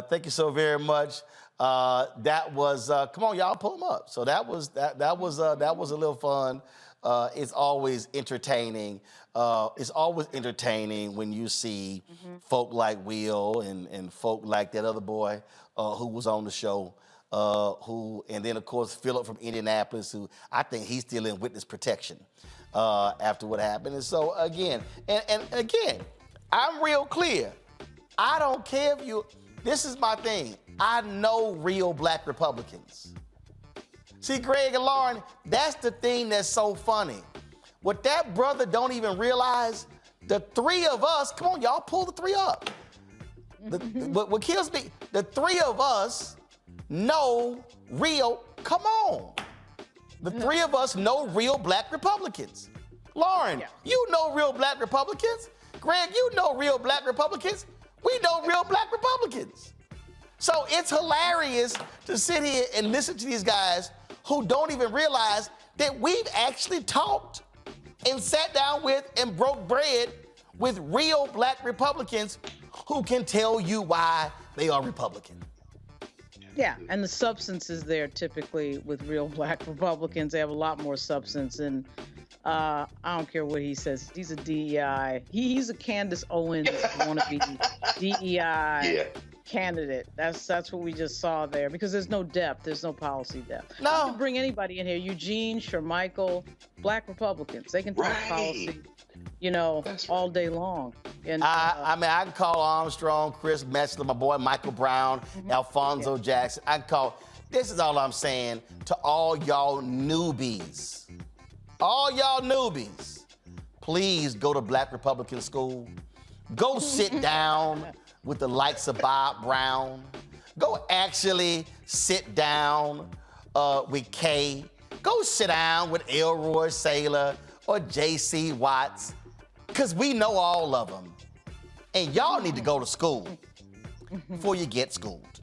Thank you so very much. That was come on, y'all, pull them up. So that was a little fun. It's always entertaining. It's always entertaining when you see folk like Will and folk like that other boy who was on the show. And then of course Philip from Indianapolis, who I think he's still in witness protection after what happened. And so again, I'm real clear. I don't care if you. This is my thing. I know real black Republicans. See, Greg and Lauren, that's the thing that's so funny. What that brother don't even realize, the three of us, come on, y'all, pull the three up. What kills me, the three of us know real, come on. The three of us know real black Republicans. Lauren, you know real black Republicans. Greg, you know real black Republicans. We know real black Republicans. So it's hilarious to sit here and listen to these guys who don't even realize that we've actually talked and sat down with and broke bread with real black Republicans who can tell you why they are Republican. Yeah, and the substance is there typically with real black Republicans. They have a lot more substance, and I don't care what he says. He's a DEI. He's a Candace Owens wannabe DEI candidate. That's what we just saw there, because there's no depth. There's no policy depth. No. You can bring anybody in here. Eugene, Shermichael, black Republicans. They can talk policy, all day long. And I can call Armstrong, Chris Metzler, my boy Michael Brown, Alfonso Jackson. I can call. This is all I'm saying to all y'all newbies. All y'all newbies, please go to Black Republican school. Go sit down with the likes of Bob Brown. Go actually sit down with Kay. Go sit down with Elroy Saylor or J.C. Watts, because we know all of them. And y'all need to go to school before you get schooled.